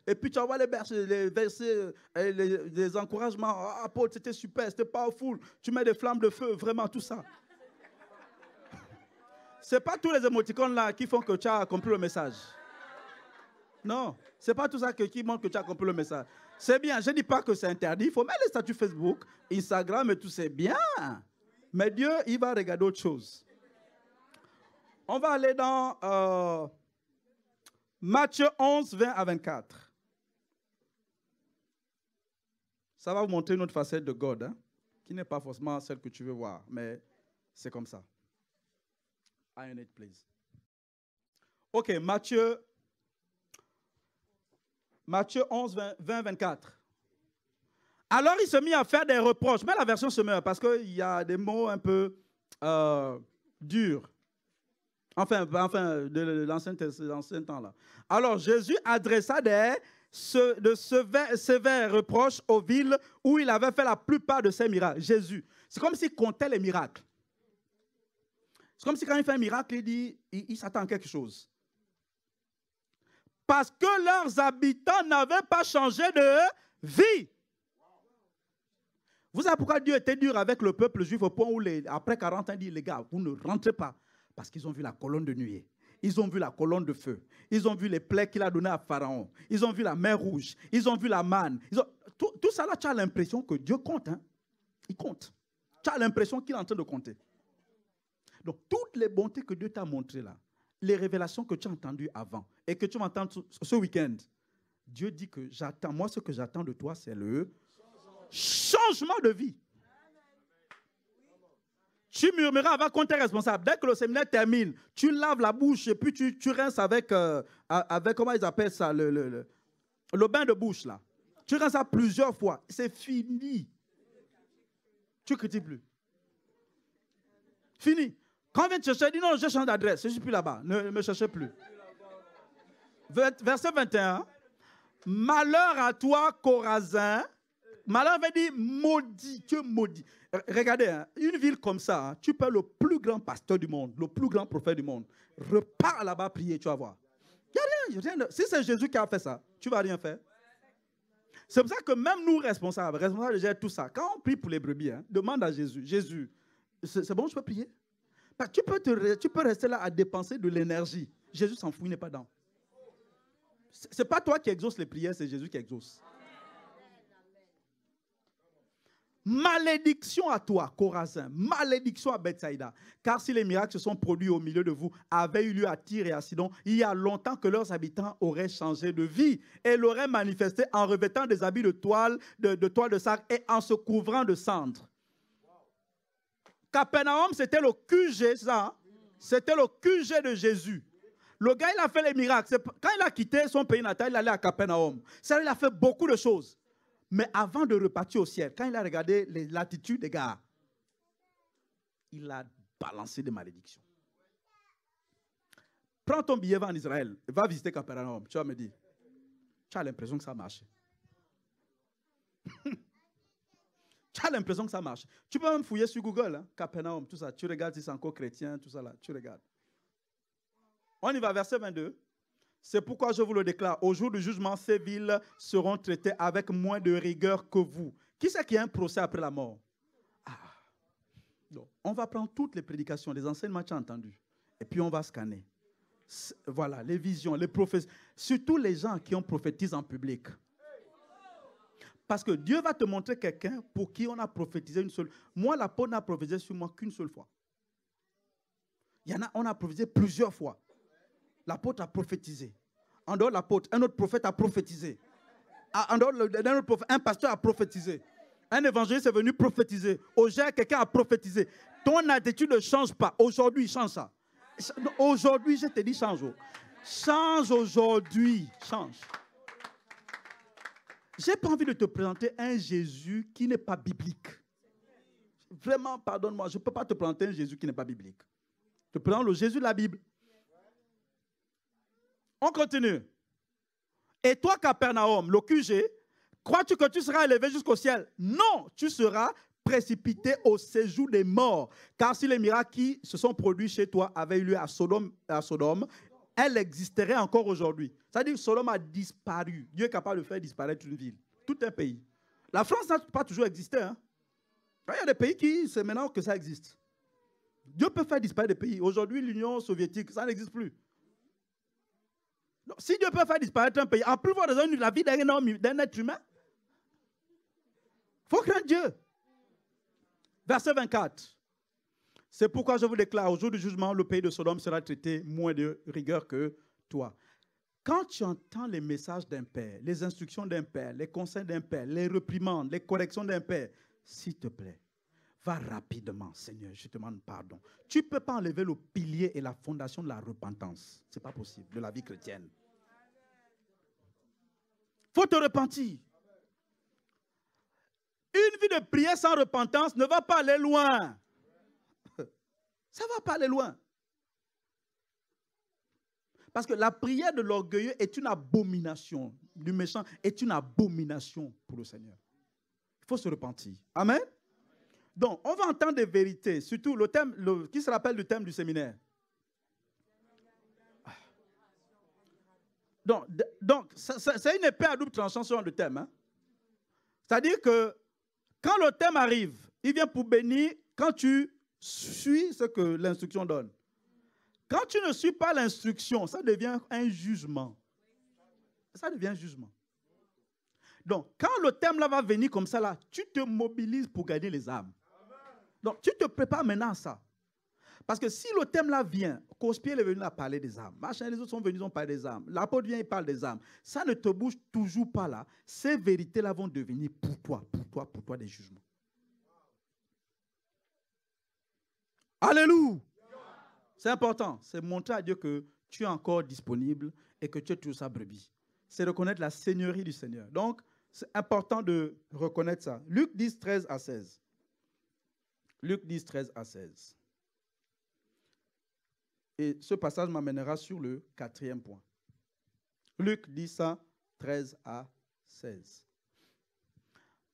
Et puis tu envoies les versets, les encouragements. Ah, apôtre, c'était super, c'était powerful. Tu mets des flammes de feu, vraiment, tout ça. C'est pas tous les émoticônes là qui font que tu as compris le message. Non, c'est pas tout ça qui montre que tu as compris le message. C'est bien, je ne dis pas que c'est interdit. Il faut mettre les statuts Facebook, Instagram et tout, c'est bien. Mais Dieu, il va regarder autre chose. On va aller dans Matthieu 11, 20 à 24. Ça va vous montrer une autre facette de God, hein, qui n'est pas forcément celle que tu veux voir, mais c'est comme ça. Iron it, please. Ok, Matthieu 11, 20, 24. Alors il se mit à faire des reproches. Mais la version se meurt parce qu'il y a des mots un peu durs. Enfin de l'ancien temps là. Alors Jésus adressa de sévères reproches aux villes où il avait fait la plupart de ses miracles. Jésus. C'est comme s'il comptait les miracles. C'est comme si quand il fait un miracle, il dit, il s'attend à quelque chose. Parce que leurs habitants n'avaient pas changé de vie. Vous savez pourquoi Dieu était dur avec le peuple juif au point où, après 40 ans, il dit, les gars, vous ne rentrez pas. Parce qu'ils ont vu la colonne de nuée. Ils ont vu la colonne de feu. Ils ont vu les plaies qu'il a données à Pharaon. Ils ont vu la mer rouge. Ils ont vu la manne. Tout ça là, tu as l'impression que Dieu compte. Hein? Il compte. Tu as l'impression qu'il est en train de compter. Donc, toutes les bontés que Dieu t'a montrées là, les révélations que tu as entendues avant et que tu vas entendre ce week-end, Dieu dit que j'attends, moi ce que j'attends de toi, c'est le changement de vie. Tu murmuras avant qu'on t'est responsable. Dès que le séminaire termine, tu laves la bouche et puis tu rinces avec, comment ils appellent ça, le bain de bouche là. Tu rinces ça plusieurs fois. C'est fini. Tu ne critiques plus. Fini. Quand on vient te chercher, dis non, je change d'adresse. Je ne suis plus là-bas. Ne me cherchez plus. Verset 21. Malheur à toi, Chorazin. Malheur veut dire maudit. Tu es maudit. Regardez, hein, une ville comme ça, hein, tu peux être le plus grand pasteur du monde, le plus grand prophète du monde. Repars là-bas prier, tu vas voir. Il n'y a rien. Si c'est Jésus qui a fait ça, tu ne vas rien faire. C'est pour ça que même nous, responsables de gérer tout ça, quand on prie pour les brebis, hein, demande à Jésus, Jésus, c'est bon, je peux prier? Parce que tu peux rester là à dépenser de l'énergie. Jésus s'en fout, il n'est pas dans. Ce n'est pas toi qui exauces les prières, c'est Jésus qui exauce. Malédiction à toi, Chorazin. Malédiction à Bethsaïda. Car si les miracles se sont produits au milieu de vous avaient eu lieu à Tyr et à Sidon, il y a longtemps que leurs habitants auraient changé de vie et l'auraient manifesté en revêtant des habits de toile de sac et en se couvrant de cendres. Capernaum, c'était le QG, ça. C'était le QG de Jésus. Le gars, il a fait les miracles. Quand il a quitté son pays natal, il allait à Capernaum. Ça, il a fait beaucoup de choses. Mais avant de repartir au ciel, quand il a regardé l'attitude des gars, il a balancé des malédictions. Prends ton billet, va en Israël, va visiter Capernaum. Tu vas me dire, tu as l'impression que ça marche. Tu as l'impression que ça marche. Tu peux même fouiller sur Google, hein, Capernaum, tout ça. Tu regardes si c'est encore chrétien, tout ça là. Tu regardes. On y va, verset 22. C'est pourquoi je vous le déclare. Au jour du jugement, ces villes seront traitées avec moins de rigueur que vous. Qui c'est qui a un procès après la mort? Donc, on va prendre toutes les prédications, les enseignements que tu as entendus. Et puis on va scanner. Voilà, les visions, les prophéties. Surtout les gens qui ont prophétisé en public. Parce que Dieu va te montrer quelqu'un pour qui on a prophétisé une seule. Moi, l'apôtre n'a prophétisé sur moi qu'une seule fois. Il y en a, on a prophétisé plusieurs fois. L'apôtre a prophétisé. En dehors de l'apôtre, un autre prophète a prophétisé. En dehors d'un autre prophète, un pasteur a prophétisé. Un évangéliste est venu prophétiser. Aujourd'hui, quelqu'un a prophétisé. Ton attitude ne change pas. Aujourd'hui, change ça. Aujourd'hui, je te dis, change. Change aujourd'hui. Change. Je n'ai pas envie de te présenter un Jésus qui n'est pas biblique. Vraiment, pardonne-moi, je ne peux pas te présenter un Jésus qui n'est pas biblique. Je te présente le Jésus de la Bible. On continue. Et toi, Capernaum, le QG, crois-tu que tu seras élevé jusqu'au ciel? Non, tu seras précipité au séjour des morts. Car si les miracles qui se sont produits chez toi avaient eu lieu à Sodome, elle existerait encore aujourd'hui. C'est-à-dire que Sodome a disparu. Dieu est capable de faire disparaître une ville, tout un pays. La France n'a pas toujours existé. Hein? Il y a des pays qui, c'est maintenant que ça existe. Dieu peut faire disparaître des pays. Aujourd'hui, l'Union soviétique, ça n'existe plus. Donc, si Dieu peut faire disparaître un pays, en plus voir la vie d'un être humain, il faut craindre Dieu. Verset 24. C'est pourquoi je vous déclare, au jour du jugement, le pays de Sodome sera traité moins de rigueur que toi. Quand tu entends les messages d'un père, les instructions d'un père, les conseils d'un père, les réprimandes, les corrections d'un père, s'il te plaît, va rapidement, Seigneur, je te demande pardon. Tu ne peux pas enlever le pilier et la fondation de la repentance. Ce n'est pas possible, de la vie chrétienne. Il faut te repentir. Une vie de prière sans repentance ne va pas aller loin. Ça ne va pas aller loin. Parce que la prière de l'orgueilleux est une abomination. Du méchant est une abomination pour le Seigneur. Il faut se repentir. Amen. Donc, on va entendre des vérités, surtout le thème, qui se rappelle du thème du séminaire. Donc c'est une épée à double tranchant sur le thème. Hein? C'est-à-dire que quand le thème arrive, il vient pour bénir quand tu suis ce que l'instruction donne. Quand tu ne suis pas l'instruction, ça devient un jugement. Ça devient un jugement. Donc, quand le thème là va venir comme ça, là, tu te mobilises pour gagner les âmes. Donc, tu te prépares maintenant à ça. Parce que si le thème là vient, Cospiel est venu à parler des âmes, machin, les autres sont venus, ils ont parlé des âmes, l'apôtre vient, il parle des âmes, ça ne te bouge toujours pas là. Ces vérités là vont devenir pour toi des jugements. Alléluia! C'est important, c'est montrer à Dieu que tu es encore disponible et que tu es toujours sa brebis. C'est reconnaître la seigneurie du Seigneur. Donc, c'est important de reconnaître ça. Luc 10, 13 à 16. Luc 10, 13 à 16. Et ce passage m'amènera sur le 4e point. Luc 10, 13 à 16.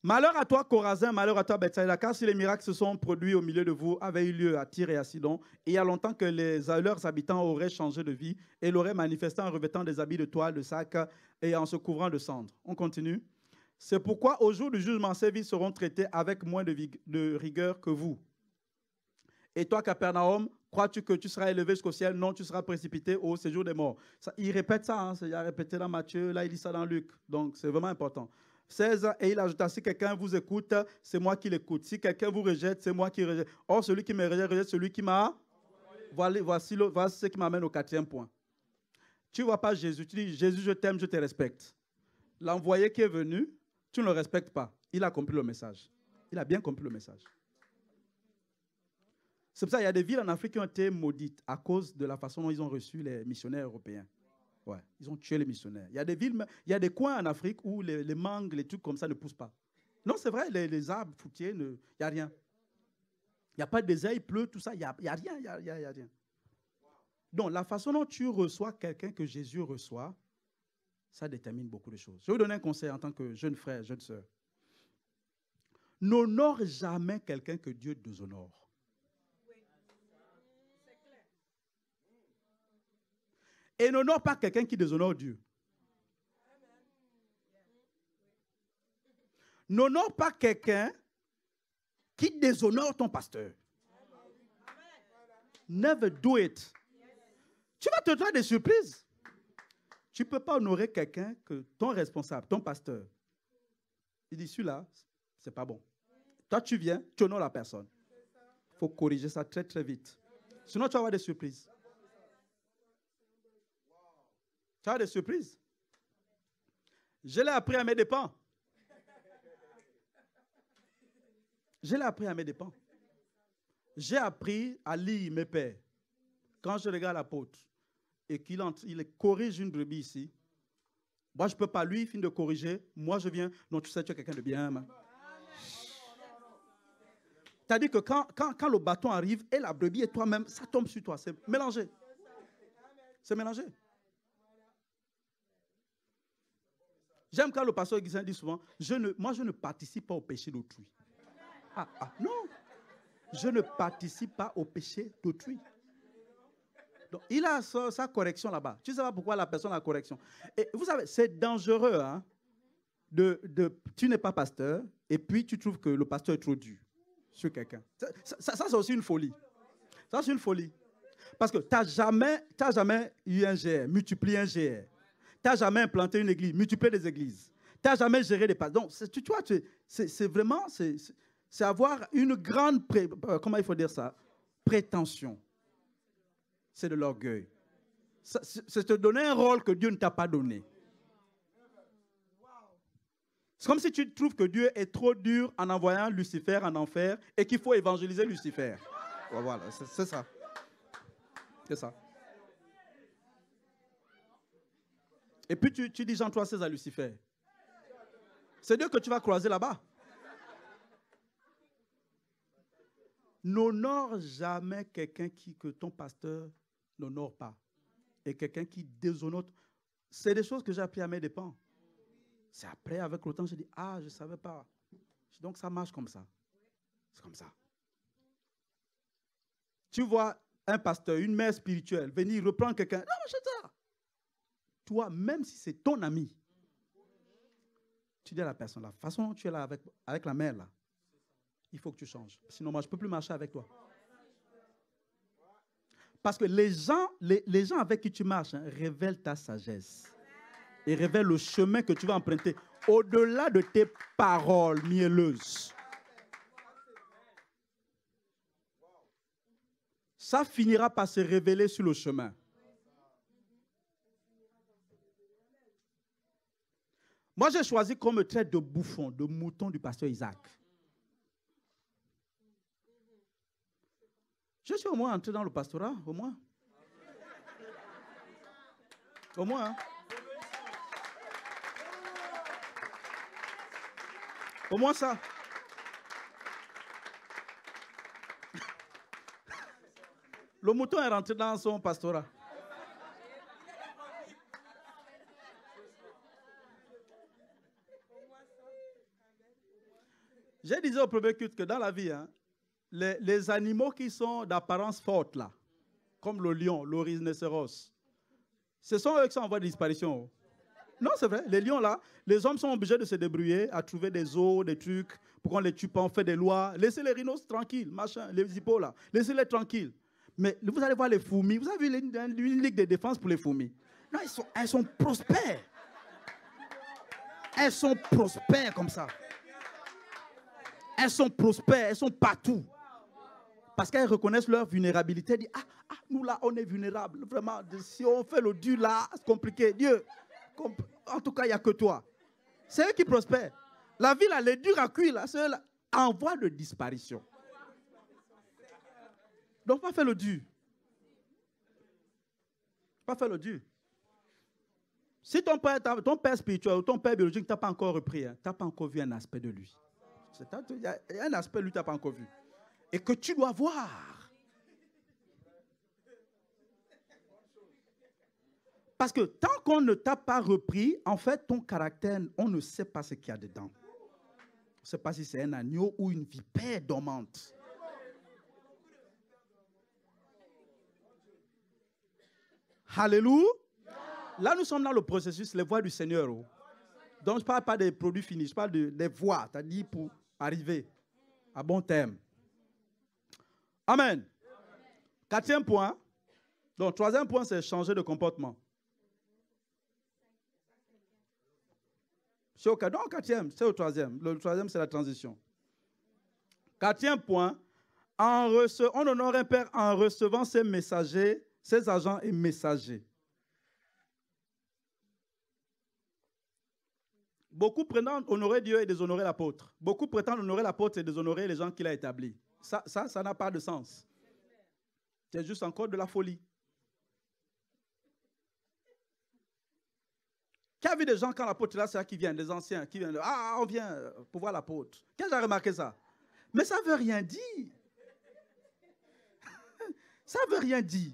Malheur à toi, Chorazin, malheur à toi, Bethsaïda, car si les miracles se sont produits au milieu de vous, avaient eu lieu à Tyr et à Sidon, et il y a longtemps que leurs habitants auraient changé de vie et l'auraient manifesté en revêtant des habits de toile, de sac et en se couvrant de cendres. On continue. C'est pourquoi au jour du jugement, ces vies seront traitées avec moins de rigueur que vous. Et toi, Capernaum, crois-tu que tu seras élevé jusqu'au ciel? Non, tu seras précipité au séjour des morts. Ça, il répète ça, hein, il a répété dans Matthieu, là il dit ça dans Luc. Donc c'est vraiment important. 16, et il ajouta, si quelqu'un vous écoute, c'est moi qui l'écoute. Si quelqu'un vous rejette, c'est moi qui rejette. Or, celui qui me rejette celui qui m'a... Voici ce qui m'amène au 4e point. Tu ne vois pas Jésus, tu dis, Jésus, je t'aime, je te respecte. L'envoyé qui est venu, tu ne le respectes pas. Il a compris le message. Il a bien compris le message. C'est pour ça qu'il y a des villes en Afrique qui ont été maudites à cause de la façon dont ils ont reçu les missionnaires européens. Ouais, ils ont tué les missionnaires. Il y a des villes, il y a des coins en Afrique où les mangues, les trucs comme ça ne poussent pas. Non, c'est vrai, les arbres fruitiers, il n'y a rien. Il n'y a pas de désert, il pleut, tout ça, il n'y a rien, il n'y a rien. Donc, la façon dont tu reçois quelqu'un que Jésus reçoit, ça détermine beaucoup de choses. Je vais vous donner un conseil en tant que jeune frère, jeune sœur. N'honore jamais quelqu'un que Dieu déshonore. Et n'honore pas quelqu'un qui déshonore Dieu. N'honore pas quelqu'un qui déshonore ton pasteur. Never do it. Tu vas te trouver des surprises. Tu ne peux pas honorer quelqu'un que ton responsable, ton pasteur, il dit, celui-là, c'est pas bon. Toi, tu viens, tu honores la personne. Il faut corriger ça très, très vite. Sinon, tu vas avoir des surprises. Tu as des surprises. Je l'ai appris à mes dépens. Je l'ai appris à mes dépens. J'ai appris à lire mes pères. Quand je regarde l'apôtre et qu'il corrige une brebis ici, moi je ne peux pas, lui, il finit de corriger, moi je viens, non tu sais, tu es quelqu'un de bien. C'est-à-dire que quand le bâton arrive et la brebis et toi-même, ça tombe sur toi, c'est mélangé. C'est mélangé. J'aime quand le pasteur Guisin dit souvent, moi je ne participe pas au péché d'autrui. Non, je ne participe pas au péché d'autrui. Donc, il a sa correction là-bas. Tu ne sais pas pourquoi la personne a la correction. Et vous savez, c'est dangereux. Hein, tu n'es pas pasteur et puis tu trouves que le pasteur est trop dur sur quelqu'un. Ça c'est aussi une folie. Ça, c'est une folie. Parce que tu n'as jamais eu un GR, multiplié un GR. Tu n'as jamais implanté une église, multiplié des églises. Tu n'as jamais géré des pasteurs. Donc, tu vois, c'est vraiment, c'est avoir une grande, comment il faut dire ça, prétention. C'est de l'orgueil. C'est te donner un rôle que Dieu ne t'a pas donné. C'est comme si tu trouves que Dieu est trop dur en envoyant Lucifer en enfer et qu'il faut évangéliser Lucifer. Voilà, c'est ça. C'est ça. Et puis tu dis Jean 3,16 à Lucifer. C'est Dieu que tu vas croiser là-bas. N'honore jamais quelqu'un que ton pasteur n'honore pas. Et quelqu'un qui déshonore. C'est des choses que j'ai appris à mes dépens. C'est après, avec le temps, je dis, je ne savais pas. Donc ça marche comme ça. C'est comme ça. Tu vois un pasteur, une mère spirituelle, venir reprendre quelqu'un. Non, je ça. Toi, même si c'est ton ami, tu dis à la personne, la façon dont tu es là avec la mère, là, il faut que tu changes. Sinon, moi, je ne peux plus marcher avec toi. Parce que les gens avec qui tu marches révèlent ta sagesse. Et révèlent le chemin que tu vas emprunter au-delà de tes paroles mielleuses. Ça finira par se révéler sur le chemin. Moi, j'ai choisi qu'on me traite de bouffon, de mouton du pasteur Isaac. Je suis au moins entré dans le pastorat, au moins. Au moins, hein. Au moins ça. Le mouton est rentré dans son pastorat. J'ai dit au premier culte que dans la vie, hein, les animaux qui sont d'apparence forte, là, comme le lion, le rhinocéros, ce sont eux qui sont en voie de disparition. Non, c'est vrai. Les lions, là, les hommes sont obligés de se débrouiller à trouver des os, des trucs, pour qu'on les tue pas, on fait des lois. Laissez les rhinos tranquilles, machin, les hippos, là. Laissez-les tranquilles. Mais vous allez voir les fourmis. Vous avez vu une ligue de défense pour les fourmis? Non, elles sont prospères. Elles sont prospères comme ça. Elles sont prospères, elles sont partout. Parce qu'elles reconnaissent leur vulnérabilité. Elles disent, nous là, on est vulnérables. Vraiment, si on fait le dur là, c'est compliqué. Dieu, en tout cas, il n'y a que toi. C'est eux qui prospèrent. La vie là, les durs à cuire là, c'est eux là, en voie de disparition. Donc, pas faire le dur. Pas faire le dur. Si ton père spirituel ou ton père biologique ne t'a pas encore repris, hein, tu n'as pas encore vu un aspect de lui. Il y a un aspect de lui que tu n'as pas encore vu. Et que tu dois voir. Parce que tant qu'on ne t'a pas repris, en fait, ton caractère, on ne sait pas ce qu'il y a dedans. On ne sait pas si c'est un agneau ou une vipère dormante. Alléluia. Là, nous sommes dans le processus, les voies du Seigneur. Donc, je ne parle pas des produits finis, je parle des voies, c'est-à-dire pour arriver à bon terme. Amen. Quatrième point. Donc, troisième point, c'est changer de comportement. C'est au quatrième, c'est au troisième. Le troisième, c'est la transition. Quatrième point, on honore un père en recevant ses messagers, ses agents et messagers. Beaucoup prétendent honorer Dieu et déshonorer l'apôtre. Beaucoup prétendent honorer l'apôtre et déshonorer les gens qu'il a établis. Ça n'a pas de sens. C'est juste encore de la folie. Qui a vu des gens quand l'apôtre est là, c'est là qui viennent, des anciens, qui viennent, on vient pour voir l'apôtre. Qui a remarqué ça? Mais ça ne veut rien dire. Ça ne veut rien dire.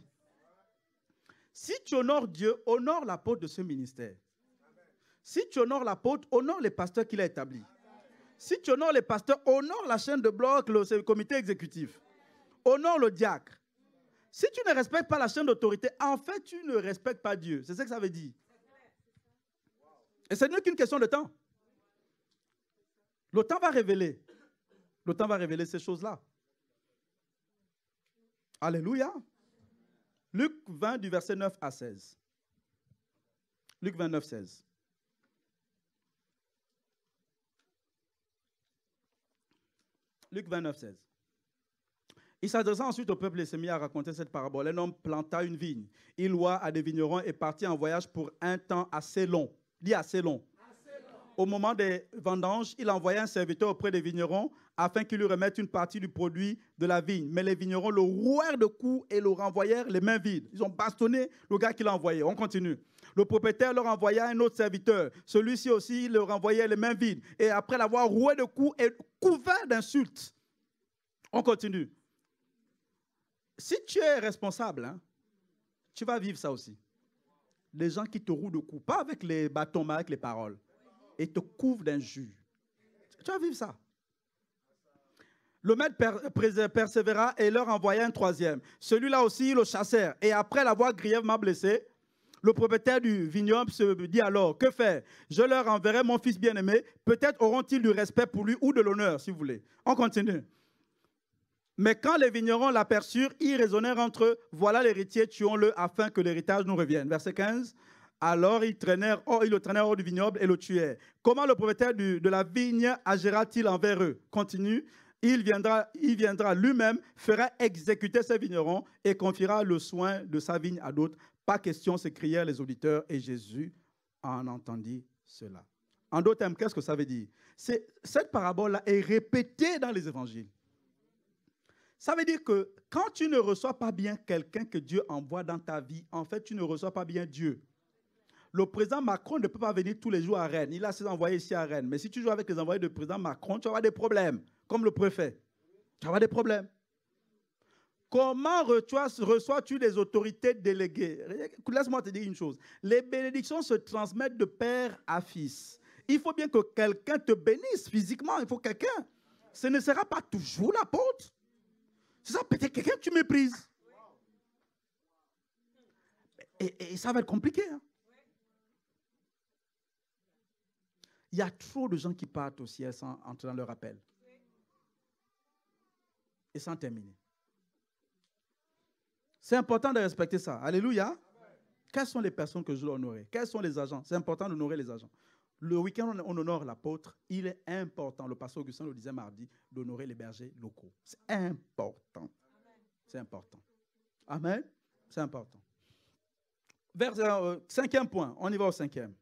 Si tu honores Dieu, honore l'apôtre de ce ministère. Si tu honores l'apôtre, honore les pasteurs qu'il a établis. Si tu honores les pasteurs, honore la chaîne de bloc, le comité exécutif. Honore le diacre. Si tu ne respectes pas la chaîne d'autorité, en fait, tu ne respectes pas Dieu. C'est ça que ça veut dire. Et ce n'est qu'une question de temps. Le temps va révéler. Le temps va révéler ces choses-là. Alléluia. Luc 20, du verset 9 à 16. Luc 29, 16. Luc 29, 16. Il s'adressa ensuite au peuple et s'est mis à raconter cette parabole. Un homme planta une vigne. Il loua à des vignerons et partit en voyage pour un temps assez long. Dis assez long. Au moment des vendanges, il envoya un serviteur auprès des vignerons afin qu'il lui remette une partie du produit de la vigne. Mais les vignerons le rouèrent de coups et le renvoyèrent les mains vides. Ils ont bastonné le gars qui l'a envoyé. On continue. Le propriétaire leur envoya un autre serviteur. Celui-ci aussi le renvoyait les mains vides. Et après l'avoir roué de coups et couvert d'insultes. On continue. Si tu es responsable, tu vas vivre ça aussi. Les gens qui te rouent de coups, pas avec les bâtons, mais avec les paroles. Et te couvrent d'injures. Tu vas vivre ça. Le maître persévéra et leur envoya un troisième. Celui-là aussi, ils le chassèrent. Et après l'avoir grièvement blessé, le propriétaire du vignoble se dit alors, que faire? Je leur enverrai mon fils bien-aimé. Peut-être auront-ils du respect pour lui ou de l'honneur, si vous voulez. On continue. Mais quand les vignerons l'aperçurent, ils raisonnèrent entre eux, voilà l'héritier, tuons-le afin que l'héritage nous revienne. Verset 15. Alors ils le traînèrent hors du vignoble et le tuèrent. Comment le propriétaire de la vigne agira-t-il envers eux? Continue. Il viendra lui-même, fera exécuter ses vignerons et confiera le soin de sa vigne à d'autres. Pas question, s'écrièrent les auditeurs, et Jésus en entendit cela. En d'autres termes, qu'est-ce que ça veut dire? Cette parabole-là est répétée dans les évangiles. Ça veut dire que quand tu ne reçois pas bien quelqu'un que Dieu envoie dans ta vie, en fait, tu ne reçois pas bien Dieu. Le président Macron ne peut pas venir tous les jours à Rennes. Il a ses envoyés ici à Rennes. Mais si tu joues avec les envoyés du président Macron, tu vas avoir des problèmes, comme le préfet. Tu vas avoir des problèmes. Comment reçois-tu les autorités déléguées? Laisse-moi te dire une chose. Les bénédictions se transmettent de père à fils. Il faut bien que quelqu'un te bénisse physiquement. Il faut quelqu'un. Ce ne sera pas toujours l'apôtre. C'est ça, peut-être quelqu'un que tu méprises. Et ça va être compliqué. Il y a trop de gens qui partent au ciel sans entrer dans leur appel. Et sans terminer. C'est important de respecter ça. Alléluia. Quelles sont les personnes que je dois honorer? Quels sont les agents? C'est important d'honorer les agents. Le week-end, on honore l'apôtre. Il est important, le pasteur Augustin le disait mardi, d'honorer les bergers locaux. C'est important. C'est important. Amen. C'est important. Cinquième point. On y va au cinquième.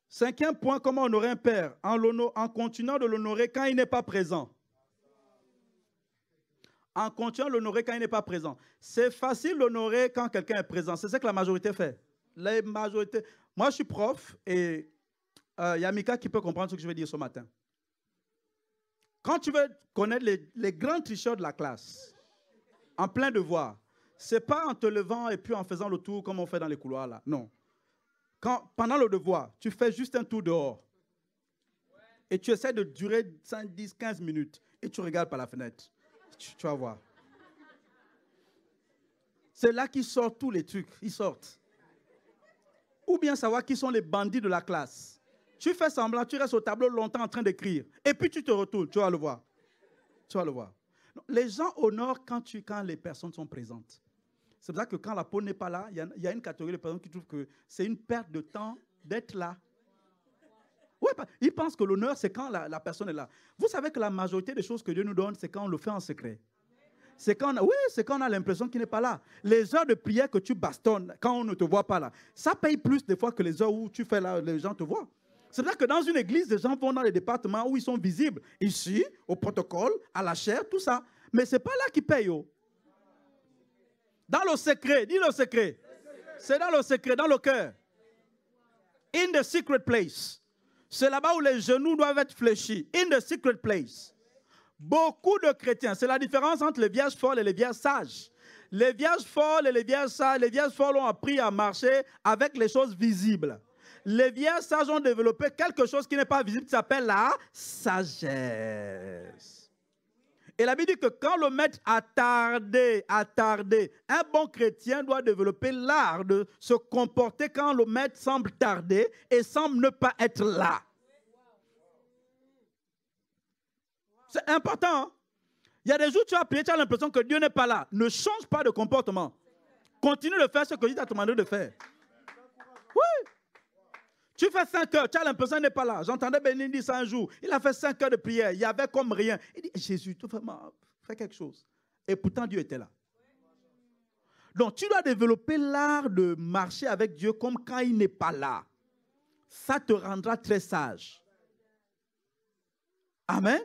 Cinquième point, comment honorer un père? En continuant de l'honorer quand il n'est pas présent. En continuant de l'honorer quand il n'est pas présent. C'est facile d'honorer quand quelqu'un est présent. C'est ce que la majorité fait. La majorité. Moi, je suis prof et il y a Mika qui peut comprendre ce que je vais dire ce matin. Quand tu veux connaître les grands tricheurs de la classe, en plein devoir, ce n'est pas en te levant et puis en faisant le tour comme on fait dans les couloirs là. Non. Pendant le devoir, tu fais juste un tour dehors. Et tu essaies de durer 5, 10, 15 minutes. Et tu regardes par la fenêtre. Tu vas voir. C'est là qu'ils sortent tous les trucs. Ils sortent. Ou bien savoir qui sont les bandits de la classe. Tu fais semblant, tu restes au tableau longtemps en train d'écrire. Et puis tu te retournes, tu vas le voir. Tu vas le voir. Les gens honorent quand les personnes sont présentes. C'est pour ça que quand la peau n'est pas là, il y a une catégorie de personnes qui trouvent que c'est une perte de temps d'être là. Oui, ils pensent que l'honneur, c'est quand la personne est là. Vous savez que la majorité des choses que Dieu nous donne, c'est quand on le fait en secret. C'est quand on a l'impression qu'il n'est pas là. Les heures de prière que tu bastonnes quand on ne te voit pas là, ça paye plus des fois que les heures où tu fais là, les gens te voient. C'est vrai que dans une église, les gens vont dans les départements où ils sont visibles. Ici, au protocole, à la chair, tout ça. Mais ce n'est pas là qu'ils payent. Dans le secret, dis le secret. C'est dans le secret, dans le cœur. In the secret place. C'est là-bas où les genoux doivent être fléchis. In the secret place. Beaucoup de chrétiens, c'est la différence entre les vierges folles et les vierges sages. Les vierges folles et les vierges sages, les vierges folles ont appris à marcher avec les choses visibles. Les vierges sages ont développé quelque chose qui n'est pas visible, qui s'appelle la sagesse. Et la Bible dit que quand le maître a tardé, un bon chrétien doit développer l'art de se comporter quand le maître semble tarder et semble ne pas être là. C'est important. Hein? Il y a des jours où tu as prié, tu as l'impression que Dieu n'est pas là. Ne change pas de comportement. Continue de faire ce que Dieu t'a demandé de faire. Oui. Tu fais 5 heures, tu as l'impression qu'il n'est pas là. J'entendais Bénin dire ça un jour. Il a fait 5 heures de prière. Il y avait comme rien. Il dit, Jésus, tu fais quelque chose. Et pourtant, Dieu était là. Donc, tu dois développer l'art de marcher avec Dieu comme quand il n'est pas là. Ça te rendra très sage. Amen.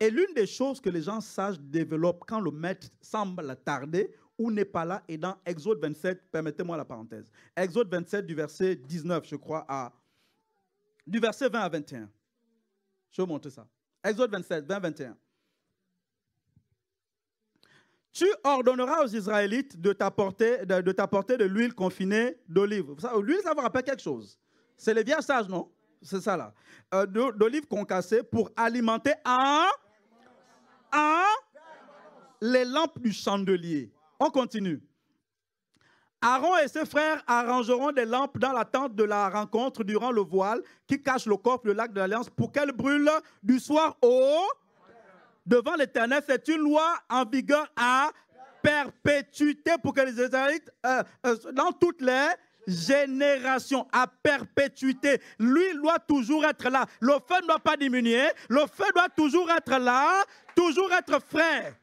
Et l'une des choses que les gens sages développent quand le maître semble tarder ou n'est pas là est dans Exode 27. Permettez-moi la parenthèse. Exode 27 du verset 19, je crois, du verset 20 à 21. Je vais vous montrer ça. Exode 27, 20 à 21. Tu ordonneras aux Israélites de t'apporter de l'huile confinée d'olive. L'huile, ça vous rappelle quelque chose. C'est les vierges sages, non? C'est ça là. D'olive concassée pour alimenter les lampes du chandelier. On continue. Aaron et ses frères arrangeront des lampes dans la tente de la rencontre durant le voile qui cache le corps du lac de l'Alliance pour qu'elles brûlent du soir au devant l'Éternel. C'est une loi en vigueur à perpétuité pour que les Israélites, dans toutes les générations, à perpétuité. L'huile doit toujours être là. Le feu ne doit pas diminuer. Le feu doit toujours être là, toujours être frais.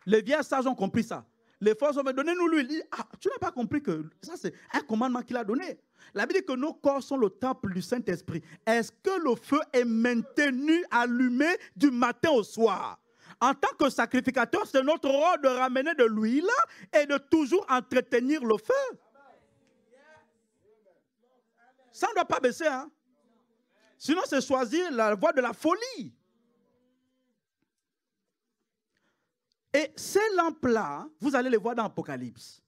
Les vieilles sages ont compris ça. Les forces ont dit, donnez-nous l'huile. Ah, tu n'as pas compris que ça, c'est un commandement qu'il a donné. La Bible dit que nos corps sont le temple du Saint-Esprit. Est-ce que le feu est maintenu allumé du matin au soir? En tant que sacrificateur, c'est notre rôle de ramener de l'huile et de toujours entretenir le feu. Ça ne doit pas baisser. Hein? Sinon, c'est choisir la voie de la folie. Et ces lampes-là, vous allez les voir dans l'Apocalypse.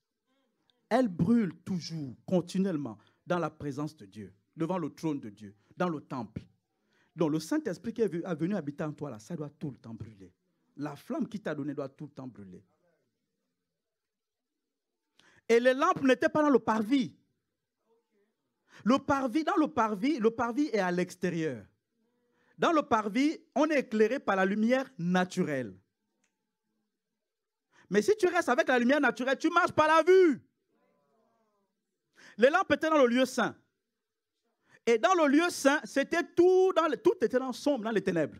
Elles brûlent toujours, continuellement, dans la présence de Dieu, devant le trône de Dieu, dans le temple. Donc le Saint-Esprit qui est venu habiter en toi, là, ça doit tout le temps brûler. La flamme qu'il t'a donnée doit tout le temps brûler. Et les lampes n'étaient pas dans le parvis. Dans le parvis est à l'extérieur. Dans le parvis, on est éclairé par la lumière naturelle. Mais si tu restes avec la lumière naturelle, tu marches par la vue. Les lampes étaient dans le lieu saint. Et dans le lieu saint, c'était tout était dans sombre, dans les ténèbres.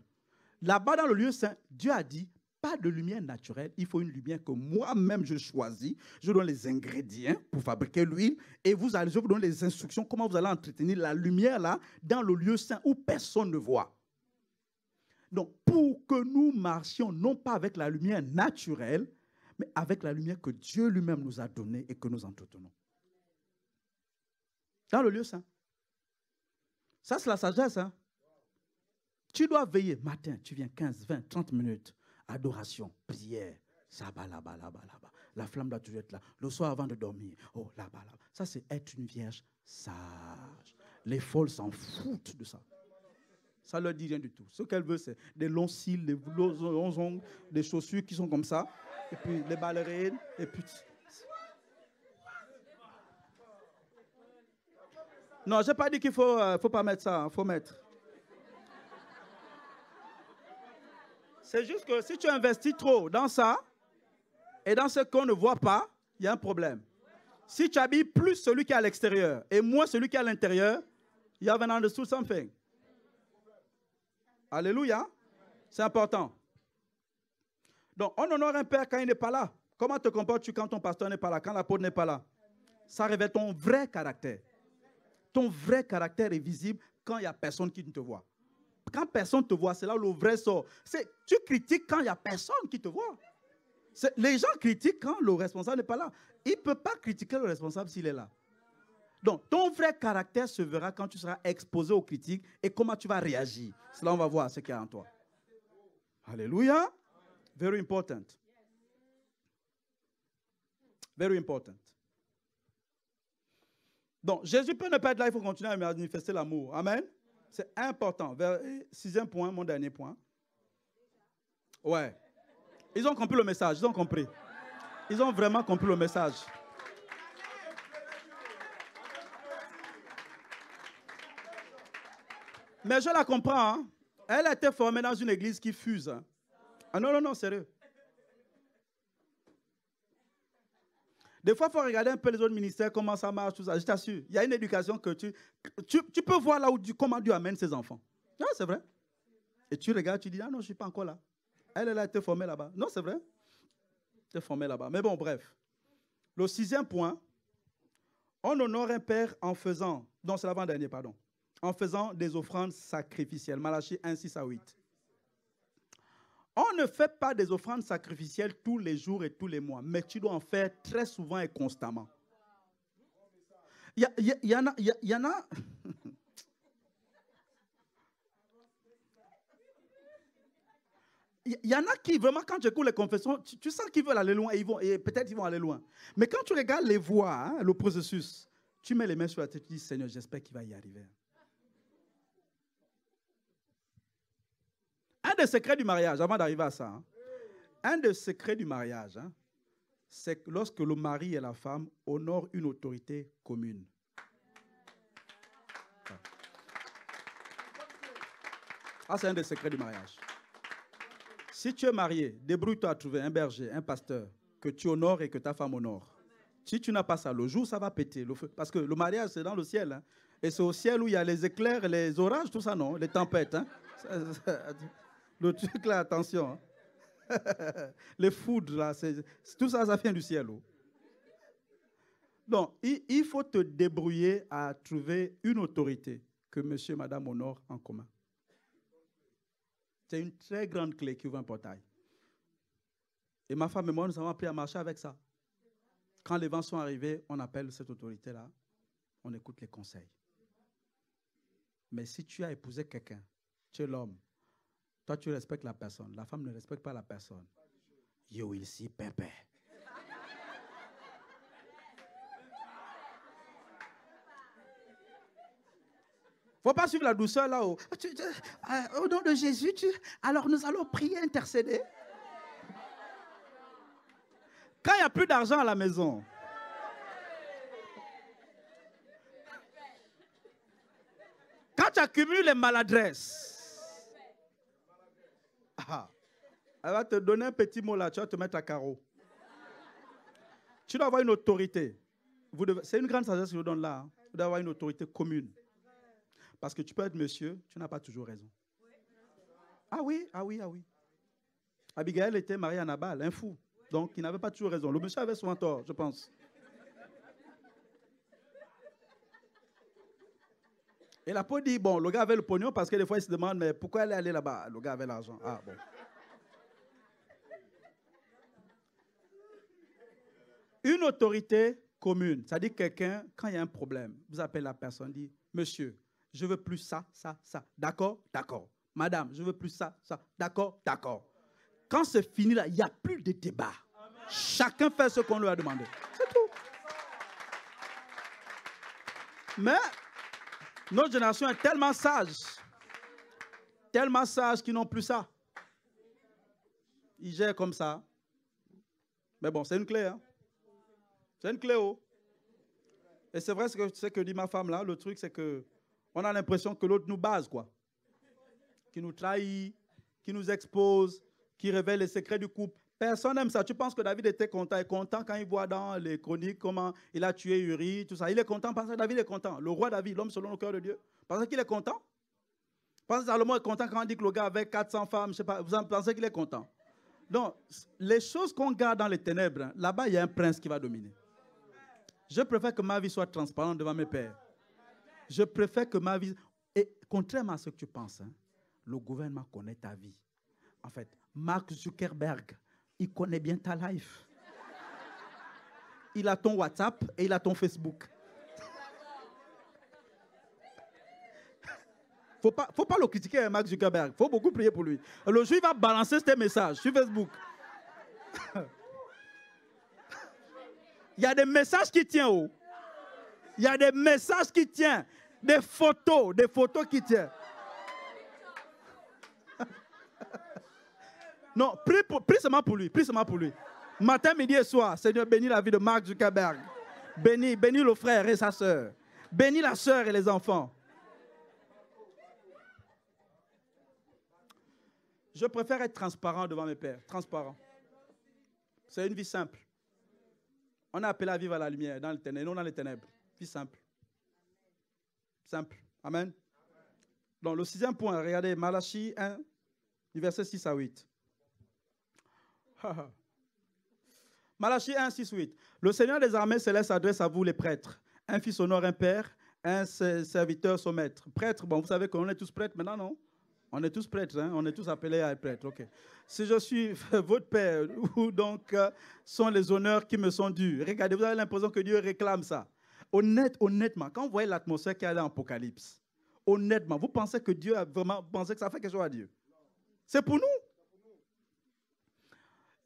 Là-bas, dans le lieu saint, Dieu a dit, pas de lumière naturelle, il faut une lumière que moi-même je choisis. Je donne les ingrédients pour fabriquer l'huile et je vous donne les instructions, comment vous allez entretenir la lumière là, dans le lieu saint où personne ne voit. Donc, pour que nous marchions, non pas avec la lumière naturelle, mais avec la lumière que Dieu lui-même nous a donnée et que nous entretenons. Dans le lieu saint. Ça, c'est la sagesse. Hein? Tu dois veiller. Matin, tu viens 15, 20, 30 minutes. Adoration, prière. Là-bas. La flamme doit toujours être là. Le soir avant de dormir. Oh, là-bas. Ça, c'est être une vierge sage. Les folles s'en foutent de ça. Ça ne leur dit rien du tout. Ce qu'elle veut, c'est des longs cils, des longs ongles, des chaussures qui sont comme ça. Et puis les ballerines. Et puis... Non, je n'ai pas dit qu'il ne faut pas mettre ça. Il faut mettre. C'est juste que si tu investis trop dans ça, et dans ce qu'on ne voit pas, il y a un problème. Si tu habilles plus celui qui est à l'extérieur et moins celui qui est à l'intérieur, you have understood something. Alléluia. C'est important. Donc, on honore un père quand il n'est pas là. Comment te comportes-tu quand ton pasteur n'est pas là, quand l'apôtre n'est pas là? Ça révèle ton vrai caractère. Ton vrai caractère est visible quand il n'y a personne qui ne te voit. Quand personne te voit, c'est là où le vrai sort. Tu critiques quand il n'y a personne qui te voit. Les gens critiquent quand le responsable n'est pas là. Il ne peut pas critiquer le responsable s'il est là. Donc, ton vrai caractère se verra quand tu seras exposé aux critiques et comment tu vas réagir. C'est là on va voir ce qu'il y a en toi. Alléluia. Very important. Very important. Donc, Jésus peut ne pas être là, il faut continuer à manifester l'amour. Amen. C'est important. Sixième point, mon dernier point. Ouais. Ils ont compris le message, ils ont compris. Ils ont vraiment compris le message. Mais je la comprends. Hein. Elle a été formée dans une église qui fuse. Hein. Ah non, non, non, sérieux. Des fois, il faut regarder un peu les autres ministères, comment ça marche, tout ça. Je t'assure, il y a une éducation que tu peux voir là où comment Dieu amène ses enfants. Non, c'est vrai. Et tu regardes, tu dis, ah non, je ne suis pas encore là. Elle a été formée là-bas. Non, c'est vrai. Elle a été formée là-bas. Mais bon, bref. Le sixième point, on honore un père en faisant, non, c'est l'avant-dernier, pardon, en faisant des offrandes sacrificielles. Malachie 1, 6 à 8. On ne fait pas des offrandes sacrificielles tous les jours et tous les mois, mais tu dois en faire très souvent et constamment. Il y en a... Il y en a qui, vraiment, quand tu écoutes les confessions, tu sens qu'ils veulent aller loin et peut-être ils vont aller loin. Mais quand tu regardes les voies, hein, le processus, tu mets les mains sur la tête et tu dis, Seigneur, j'espère qu'il va y arriver. Un des secrets du mariage, avant d'arriver à ça, hein, un des secrets du mariage, hein, c'est que lorsque le mari et la femme honorent une autorité commune. Ah, c'est un des secrets du mariage. Si tu es marié, débrouille-toi à trouver un berger, un pasteur, que tu honores et que ta femme honore. Si tu n'as pas ça, le jour, ça va péter. Le feu, parce que le mariage, c'est dans le ciel. Hein, et c'est au ciel où il y a les éclairs, les orages, tout ça, non? Les tempêtes. Hein. Le truc là, attention. Hein. Les foudres, là, tout ça, ça vient du ciel. Oh. Donc, il faut te débrouiller à trouver une autorité que monsieur et madame honorent en commun. C'est une très grande clé qui ouvre un portail. Et ma femme et moi, nous avons appris à marcher avec ça. Quand les vents sont arrivés, on appelle cette autorité-là, on écoute les conseils. Mais si tu as épousé quelqu'un, tu es l'homme, toi tu respectes la personne, la femme ne respecte pas la personne. You will see pépé. Il ne faut pas suivre la douceur là-haut. Au nom de Jésus, alors nous allons prier, intercéder. Quand il n'y a plus d'argent à la maison, quand tu accumules les maladresses, elle va te donner un petit mot là, tu vas te mettre à carreau. Tu dois avoir une autorité. C'est une grande sagesse que je vous donne là. Hein. Tu dois avoir une autorité commune. Parce que tu peux être monsieur, tu n'as pas toujours raison. Ah oui, ah oui, ah oui. Abigail était mariée à Nabal, un fou. Donc, il n'avait pas toujours raison. Le monsieur avait souvent tort, je pense. Et la peau dit, bon, le gars avait le pognon parce que des fois, il se demande, mais pourquoi elle est allée là-bas? Le gars avait l'argent. Ah bon. Une autorité commune, c'est-à-dire quelqu'un, quand il y a un problème, vous appelez la personne, dit, monsieur, je veux plus ça, ça, ça. D'accord? D'accord. Madame, je veux plus ça, ça. D'accord? D'accord. Quand c'est fini là, il n'y a plus de débat. Chacun fait ce qu'on lui a demandé. C'est tout. Mais notre génération est tellement sage qu'ils n'ont plus ça. Ils gèrent comme ça. Mais bon, c'est une clé. Hein? C'est une clé. Oh. Et c'est vrai ce que dit ma femme là. Le truc, c'est que on a l'impression que l'autre nous base, quoi. Qui nous trahit, qui nous expose, qui révèle les secrets du couple. Personne n'aime ça. Tu penses que David était content. Il est content quand il voit dans les chroniques comment il a tué Uri, tout ça. Il est content parce que David est content. Le roi David, l'homme selon le cœur de Dieu. Pensez qu'il est content? Pensez que Salomon est content quand on dit que le gars avait 400 femmes, je sais pas. Vous pensez qu'il est content? Donc, les choses qu'on garde dans les ténèbres, là-bas, il y a un prince qui va dominer. Je préfère que ma vie soit transparente devant mes pères. Je préfère que ma vie... Et contrairement à ce que tu penses, hein, le gouvernement connaît ta vie. En fait, Mark Zuckerberg, il connaît bien ta life. Il a ton WhatsApp et il a ton Facebook. Faut pas le critiquer, hein, Mark Zuckerberg. Faut beaucoup prier pour lui. Le jour, il va balancer tes messages sur Facebook. Il y a des messages qui tiennent. Oh. Il y a des messages qui tiennent. Des photos qui tiennent. Non, prie seulement pour lui. Prie seulement pour lui. Matin, midi et soir, Seigneur, bénis la vie de Mark Zuckerberg. Bénis le frère et sa sœur. Bénis la sœur et les enfants. Je préfère être transparent devant mes pères. Transparent. C'est une vie simple. On a appelé à vivre à la lumière, dans les ténèbres, non dans les ténèbres. Vie simple. Simple. Amen. Donc, le 6e point, regardez, Malachie 1, du verset 6 à 8. Malachie 1, 6, 8. Le Seigneur des armées célestes s'adresse à vous, les prêtres. Un fils honore un père, un serviteur son maître. Prêtre, bon, vous savez qu'on est tous prêtres maintenant, non? On est tous prêtres, hein? On est tous appelés à être prêtres. Okay. Si je suis votre père, où donc sont les honneurs qui me sont dus? Regardez, vous avez l'impression que Dieu réclame ça. Honnêtement, quand vous voyez l'atmosphère qu'il y a dans l'Apocalypse, honnêtement, vous pensez que Dieu a vraiment pensé que ça fait quelque chose à Dieu? C'est pour nous.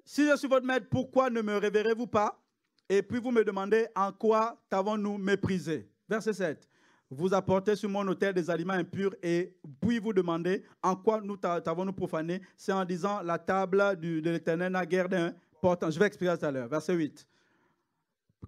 Si je suis votre maître, pourquoi ne me révérez-vous pas? Et puis vous me demandez en quoi t'avons-nous méprisé? Verset 7. Vous apportez sur mon autel des aliments impurs et puis vous demandez en quoi nous t'avons-nous profané? C'est en disant la table de l'Éternel n'a guère d'importance. Je vais expliquer tout à l'heure. Verset 8.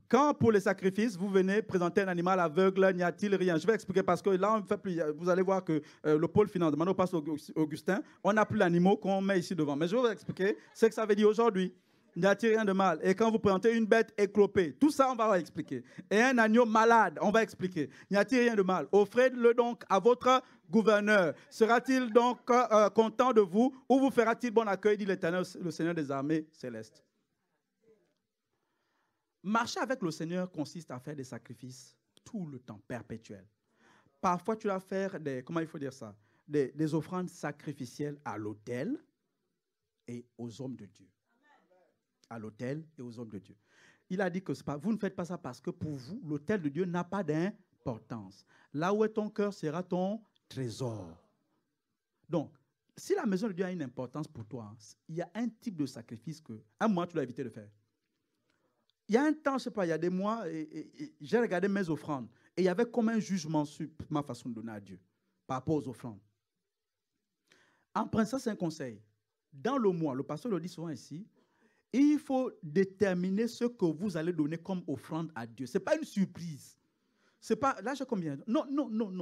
Quand pour les sacrifices, vous venez présenter un animal aveugle, n'y a-t-il rien? Je vais expliquer parce que là, on fait plus, vous allez voir que le pôle finance, maintenant on passe au Augustin, on n'a plus l'animal qu'on met ici devant. Mais je vais vous expliquer ce que ça veut dire aujourd'hui. N'y a-t-il rien de mal? Et quand vous présentez une bête éclopée, tout ça, on va expliquer. Et un agneau malade, on va expliquer. N'y a-t-il rien de mal? Offrez-le donc à votre gouverneur. Sera-t-il donc content de vous ou vous fera-t-il bon accueil, dit l'Éternel, le Seigneur des armées célestes? Marcher avec le Seigneur consiste à faire des sacrifices tout le temps, perpétuels. Parfois, tu vas faire comment il faut dire ça? Des offrandes sacrificielles à l'autel et aux hommes de Dieu. À l'autel et aux hommes de Dieu. Il a dit que vous ne faites pas ça parce que pour vous, l'autel de Dieu n'a pas d'importance. Là où est ton cœur sera ton trésor. Donc, si la maison de Dieu a une importance pour toi, il y a un type de sacrifice que, un mois, tu dois éviter de faire. Il y a un temps, je ne sais pas, il y a des mois, j'ai regardé mes offrandes et il y avait comme un jugement sur ma façon de donner à Dieu par rapport aux offrandes. En principe, c'est un conseil. Dans le mois, le pasteur le dit souvent ici, il faut déterminer ce que vous allez donner comme offrande à Dieu. Ce n'est pas une surprise. C'est pas, là, j'ai combien? Non.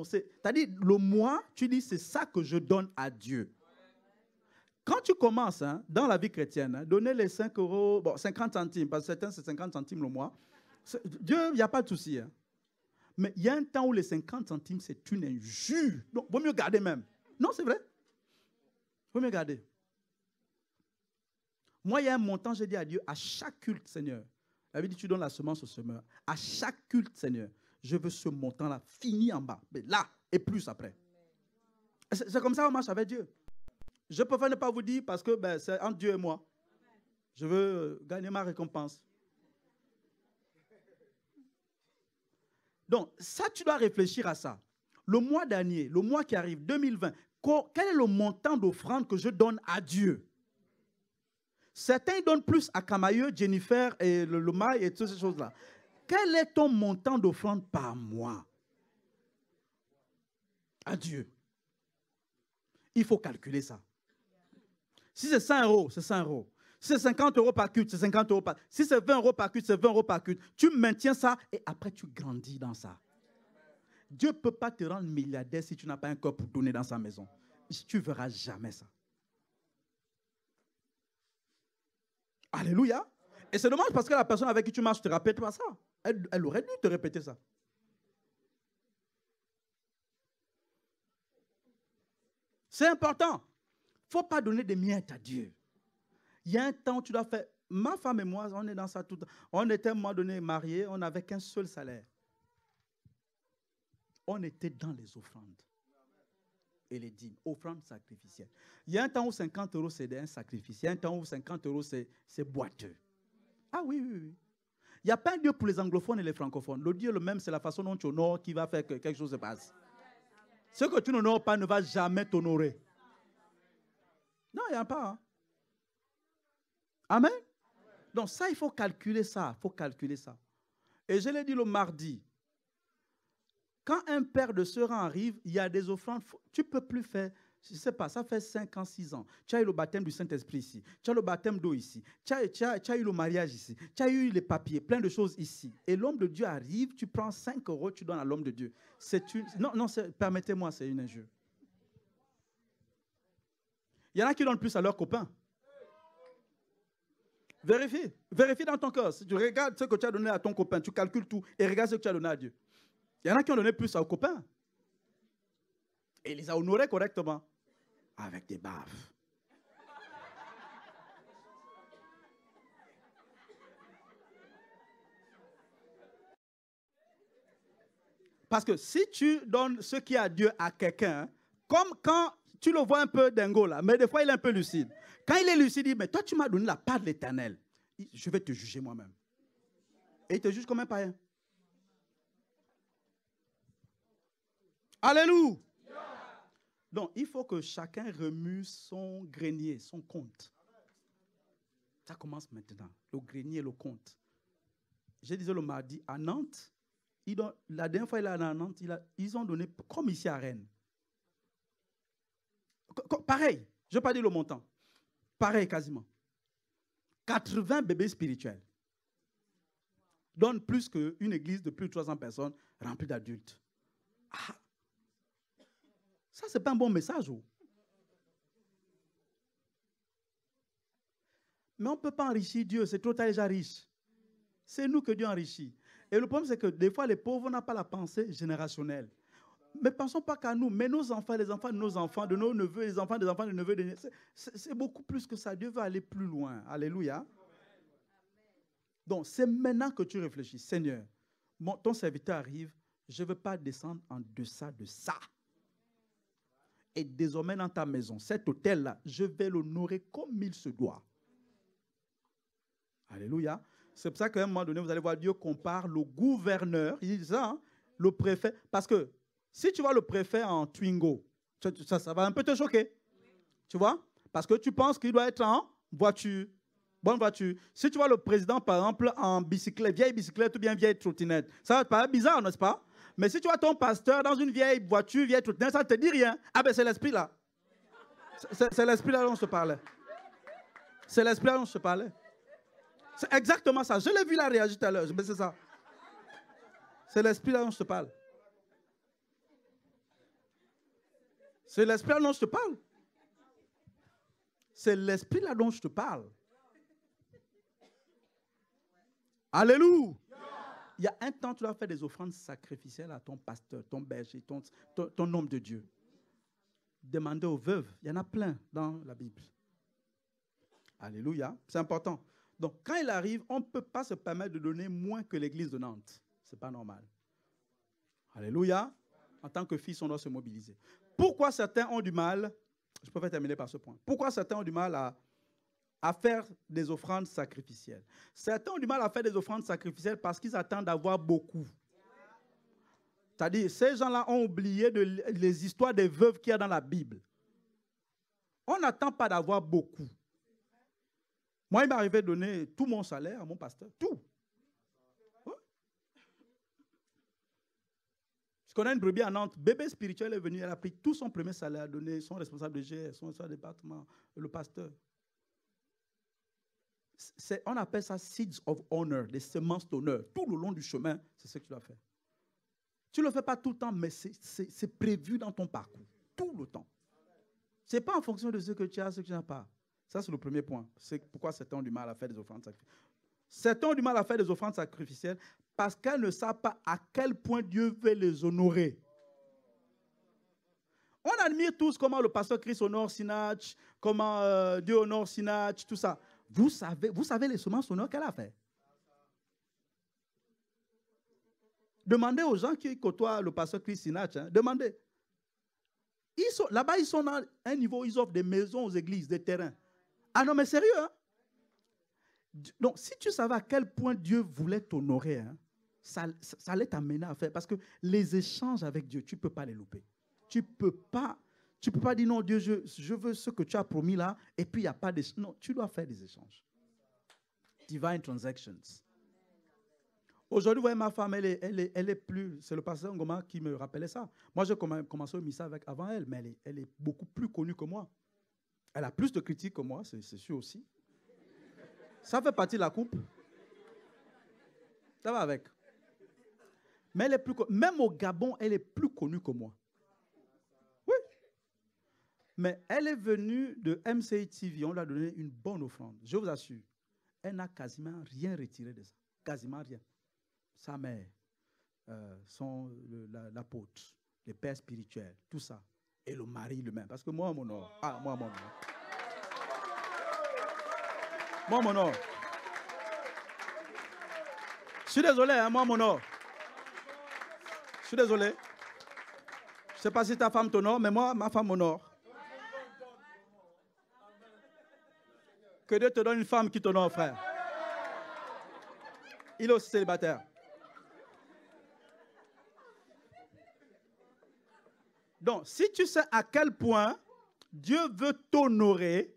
C'est-à-dire, le mois, tu dis, c'est ça que je donne à Dieu. Quand tu commences dans la vie chrétienne, donner les 5 euros, bon, 50 centimes, parce que certains, c'est 50 centimes le mois. Dieu, il n'y a pas de souci. Mais il y a un temps où les 50 centimes, c'est une injure. Donc, il vaut mieux garder même. Non, c'est vrai. Il vaut mieux garder. Moi, il y a un montant, j'ai dit à Dieu, à chaque culte, Seigneur. La Bible dit, tu donnes la semence au semeur. À chaque culte, Seigneur, je veux ce montant-là fini en bas. Mais là, et plus après. C'est comme ça qu'on marche avec Dieu. Je préfère ne pas vous dire parce que c'est entre Dieu et moi. Je veux gagner ma récompense. Donc, ça, tu dois réfléchir à ça. Le mois dernier, le mois qui arrive, 2020, quel est le montant d'offrande que je donne à Dieu? Certains donnent plus à Camailleux, Jennifer et le mail et toutes ces choses-là. Quel est ton montant d'offrande par mois à Dieu? Il faut calculer ça. Si c'est 100 euros, c'est 100 euros. Si c'est 50 euros par culte, c'est 50 euros par culte. Si c'est 20 euros par culte, c'est 20 euros par culte. Tu maintiens ça et après tu grandis dans ça. Dieu ne peut pas te rendre milliardaire si tu n'as pas un corps pour donner dans sa maison. Tu ne verras jamais ça. Alléluia. Et c'est dommage parce que la personne avec qui tu marches ne te répète pas ça. Elle aurait dû te répéter ça. C'est important. Il ne faut pas donner des miettes à Dieu. Il y a un temps où tu dois faire... Ma femme et moi, on est dans ça tout le temps. On était à un moment donné mariés, on n'avait qu'un seul salaire. On était dans les offrandes. Et les dîmes, offrandes sacrificielles. Il y a un temps où 50 euros, c'est un sacrifice. Il y a un temps où 50 euros, c'est boiteux. Ah oui. Il n'y a pas un Dieu pour les anglophones et les francophones. Le Dieu le même, c'est la façon dont tu honores qui va faire que quelque chose se passe. Ce que tu n'honores pas ne va jamais t'honorer. Non, il n'y a pas. Amen. Donc ça, il faut calculer ça. Il faut calculer ça. Et je l'ai dit le mardi. Quand un père de sœur arrive, il y a des offrandes. Tu ne peux plus faire, je ne sais pas, ça fait 5 ans, 6 ans. Tu as eu le baptême du Saint-Esprit ici. Tu as le baptême d'eau ici. Tu as eu le mariage ici. Tu as eu les papiers, plein de choses ici. Et l'homme de Dieu arrive, tu prends 5 euros, tu donnes à l'homme de Dieu. Non, permettez-moi, c'est une injure. Il y en a qui donnent plus à leurs copains. Vérifie dans ton cœur. Si tu regardes ce que tu as donné à ton copain, tu calcules tout et regarde ce que tu as donné à Dieu. Il y en a qui ont donné plus aux copains. Et il les a honorés correctement. Avec des baffes. Parce que si tu donnes ce qui est à Dieu à quelqu'un, comme quand tu le vois un peu dingo là, mais des fois il est un peu lucide. Quand il est lucide, il dit, mais toi tu m'as donné la part de l'Éternel. Je vais te juger moi-même. Et il te juge comme un païen. Alléluia. Donc, il faut que chacun remue son grenier, son compte. Ça commence maintenant. Le grenier, le compte. Je disais le mardi, à Nantes, la dernière fois il est allé à Nantes, ils ont donné, comme ici à Rennes. Pareil, je ne vais pas dire le montant. Pareil, quasiment. 80 bébés spirituels. Donnent plus qu'une église de plus de 300 personnes remplie d'adultes. Ah! Ça, ce n'est pas un bon message. Mais on ne peut pas enrichir Dieu, c'est trop tard déjà riche. C'est nous que Dieu enrichit. Et le problème, c'est que des fois, les pauvres n'ont pas la pensée générationnelle. Mais pensons pas qu'à nous, mais nos enfants, les enfants de nos enfants, de nos neveux, les enfants des enfants de neveux, c'est beaucoup plus que ça. Dieu veut aller plus loin. Alléluia. Donc, c'est maintenant que tu réfléchis. Seigneur, ton serviteur arrive, je ne veux pas descendre en deçà de ça. Et désormais dans ta maison, cet hôtel-là, je vais l'honorer comme il se doit. Alléluia. C'est pour ça qu'à un moment donné, vous allez voir Dieu compare le gouverneur, il dit ça, hein, le préfet. Parce que si tu vois le préfet en Twingo, ça va un peu te choquer. Tu vois? Parce que tu penses qu'il doit être en voiture, bonne voiture. Si tu vois le président, par exemple, en bicyclette, vieille bicyclette ou bien vieille trottinette, ça va te paraître bizarre, n'est-ce pas? Mais si tu vois ton pasteur dans une vieille voiture, vieille trottinette, ça ne te dit rien. Ah ben c'est l'esprit là. C'est l'esprit là dont je te parlais. C'est l'esprit là dont je te parlais. C'est exactement ça. Je l'ai vu là réagir tout à l'heure. Mais c'est ça. C'est l'esprit là dont je te parle. C'est l'esprit là dont je te parle. C'est l'esprit là dont je te parle. Alléluia. Il y a un temps, tu dois faire des offrandes sacrificielles à ton pasteur, ton berger, ton homme de Dieu. Demandez aux veuves. Il y en a plein dans la Bible. Alléluia. C'est important. Donc, quand il arrive, on ne peut pas se permettre de donner moins que l'église de Nantes. Ce n'est pas normal. Alléluia. En tant que fils, on doit se mobiliser. Pourquoi certains ont du mal, je préfère terminer par ce point, pourquoi certains ont du mal à faire des offrandes sacrificielles? Certains ont du mal à faire des offrandes sacrificielles parce qu'ils attendent d'avoir beaucoup. C'est-à-dire, ces gens-là ont oublié les histoires des veuves qu'il y a dans la Bible. On n'attend pas d'avoir beaucoup. Moi, il m'arrivait de donner tout mon salaire à mon pasteur. Tout. Ouais. Je connais une brebis à Nantes. Bébé spirituel est venu. Elle a pris tout son premier salaire à donner, son responsable de GR, son département, le pasteur. On appelle ça seeds of honor, des semences d'honneur. Tout le long du chemin, c'est ce que tu dois faire. Tu ne le fais pas tout le temps, mais c'est prévu dans ton parcours. Tout le temps. Ce n'est pas en fonction de ce que tu as, ce que tu n'as pas. Ça, c'est le premier point. C'est pourquoi certains ont du mal à faire des offrandes sacrificielles. Certains ont du mal à faire des offrandes sacrificielles parce qu'elles ne savent pas à quel point Dieu veut les honorer. On admire tous comment le pasteur Chris honore Sinach, comment Dieu honore Sinach, tout ça. Vous savez les semences d'honneur qu'elle a fait. Demandez aux gens qui côtoient le pasteur Chris Sinach. Hein, demandez. Là-bas, ils sont à un niveau, ils offrent des maisons aux églises, des terrains. Ah non, mais sérieux, hein? Donc, si tu savais à quel point Dieu voulait t'honorer, hein, ça allait t'amener à faire. Parce que les échanges avec Dieu, tu ne peux pas les louper. Tu ne peux pas dire non, Dieu, je veux ce que tu as promis là, et puis il n'y a pas d'échange. Non, tu dois faire des échanges. Divine transactions. Aujourd'hui, vous voyez, ma femme, elle est plus... C'est le pasteur Ngoma qui me rappelait ça. Moi, j'ai commencé au missa avant elle, mais elle est beaucoup plus connue que moi. Elle a plus de critiques que moi, c'est sûr aussi. Ça fait partie de la coupe. Ça va avec. Mais elle est plus... Même au Gabon, elle est plus connue que moi. Oui. Mais elle est venue de MCI TV. On lui a donné une bonne offrande. Je vous assure. Elle n'a quasiment rien retiré de ça. Quasiment rien. Sa mère, l'apôtre, les pères spirituels, tout ça. Et le mari lui-même. Parce que moi, mon or. Ah, moi, mon or. Moi, mon or. Je suis désolé, hein, moi, mon or. Je suis désolé. Je ne sais pas si ta femme t'honore, mais moi, ma femme m'honore. Que Dieu te donne une femme qui t'honore, frère. Il est aussi célibataire. Donc, si tu sais à quel point Dieu veut t'honorer,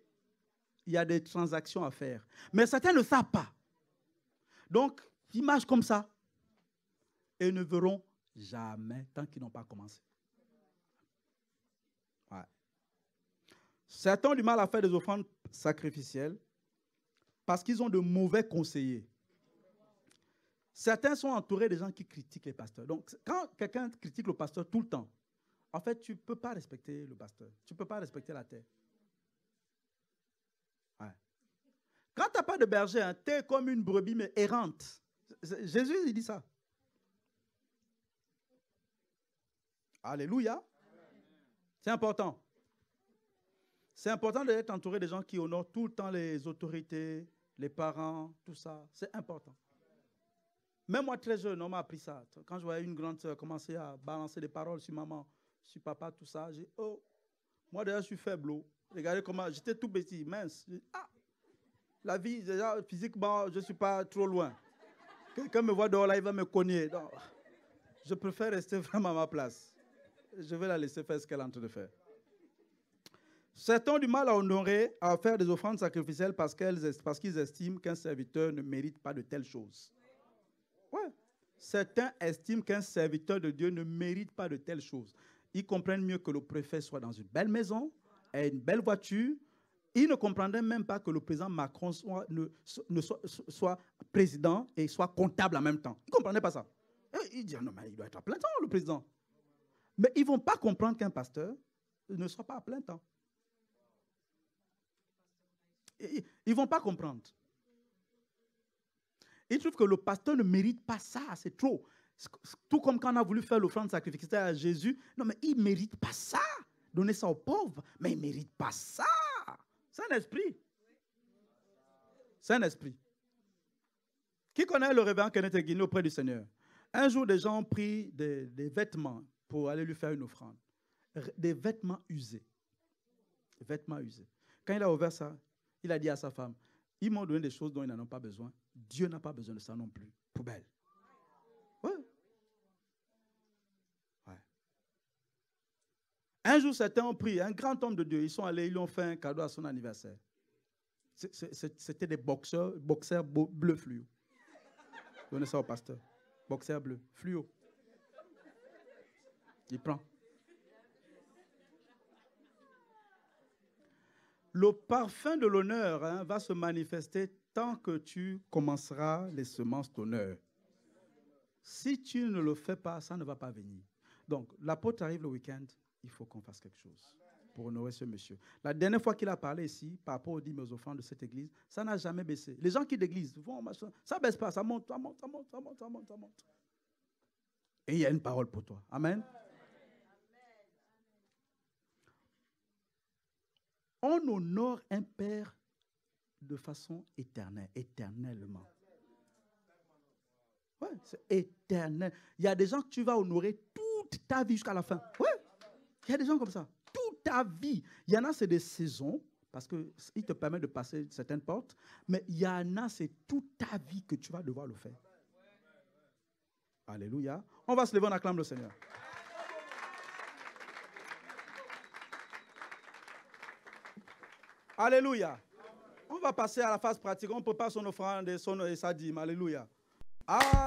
il y a des transactions à faire. Mais certains ne savent pas. Donc, ils marchent comme ça et ne verront jamais tant qu'ils n'ont pas commencé. Ouais. Certains ont du mal à faire des offrandes sacrificielles parce qu'ils ont de mauvais conseillers. Certains sont entourés de gens qui critiquent les pasteurs. Donc, quand quelqu'un critique le pasteur tout le temps, en fait, tu ne peux pas respecter le pasteur. Tu ne peux pas respecter la terre. Ouais. Quand tu n'as pas de berger, hein, tu es comme une brebis, mais errante. Jésus, il dit ça. Alléluia. C'est important. C'est important d'être entouré de gens qui honorent tout le temps les autorités, les parents, tout ça. C'est important. Même moi, très jeune, on m'a appris ça. Quand je voyais une grande sœur commencer à balancer des paroles sur maman, sur papa, tout ça, j'ai dit, oh, moi déjà, je suis faible. Regardez comment, j'étais tout petit, mince. Dit, ah, la vie, déjà, physiquement, je ne suis pas trop loin. Quelqu'un me voit dehors là, il va me cogner. Donc, je préfère rester vraiment à ma place. Je vais la laisser faire ce qu'elle est en train de faire. Certains ont du mal à honorer, à faire des offrandes sacrificielles parce qu'ils estiment qu'un serviteur ne mérite pas de telles choses. Ouais. Certains estiment qu'un serviteur de Dieu ne mérite pas de telles choses. Ils comprennent mieux que le préfet soit dans une belle maison, ait une belle voiture. Ils ne comprendraient même pas que le président Macron soit président et soit comptable en même temps. Ils ne comprenaient pas ça. Et ils disent, non, mais il doit être à plein temps, le président. Mais ils ne vont pas comprendre qu'un pasteur ne soit pas à plein temps. Ils ne vont pas comprendre. Ils trouvent que le pasteur ne mérite pas ça, c'est trop. Tout comme quand on a voulu faire l'offrande sacrificielle à Jésus. Non, mais il ne mérite pas ça. Donner ça aux pauvres, mais il ne mérite pas ça. C'est un esprit. C'est un esprit. Qui connaît le révérend Kenneth Hagin auprès du Seigneur? Un jour, des gens ont pris des vêtements pour aller lui faire une offrande. Des vêtements usés. Des vêtements usés. Quand il a ouvert ça, il a dit à sa femme, ils m'ont donné des choses dont ils n'en ont pas besoin. Dieu n'a pas besoin de ça non plus. Poubelle. Ouais. Ouais. Un jour, certains ont pris un grand homme de Dieu. Ils sont allés, ils lui ont fait un cadeau à son anniversaire. C'était des boxeurs bleus fluo. Donnez ça au pasteur. Boxeur bleu, fluo. Il prend. Le parfum de l'honneur va se manifester tant que tu commenceras les semences d'honneur. Si tu ne le fais pas, ça ne va pas venir. Donc, l'apôtre arrive le week-end, il faut qu'on fasse quelque chose pour honorer ce monsieur. La dernière fois qu'il a parlé ici, par rapport aux dîmes aux offrandes de cette église, ça n'a jamais baissé. Les gens qui l'église vont, machin, ça ne baisse pas, ça monte, ça monte, ça monte, ça monte, ça monte, ça monte. Et il y a une parole pour toi. Amen. On honore un père de façon éternelle, éternellement. Oui, c'est éternel. Il y a des gens que tu vas honorer toute ta vie jusqu'à la fin. Oui, il y a des gens comme ça. Toute ta vie. Il y en a, c'est des saisons, parce qu'il te permet de passer certaines portes, mais il y en a, c'est toute ta vie que tu vas devoir le faire. Alléluia. On va se lever, on acclame le Seigneur. Alléluia. On va passer à la phase pratique. On prépare son offrande et sa dîme. Alléluia. Ah.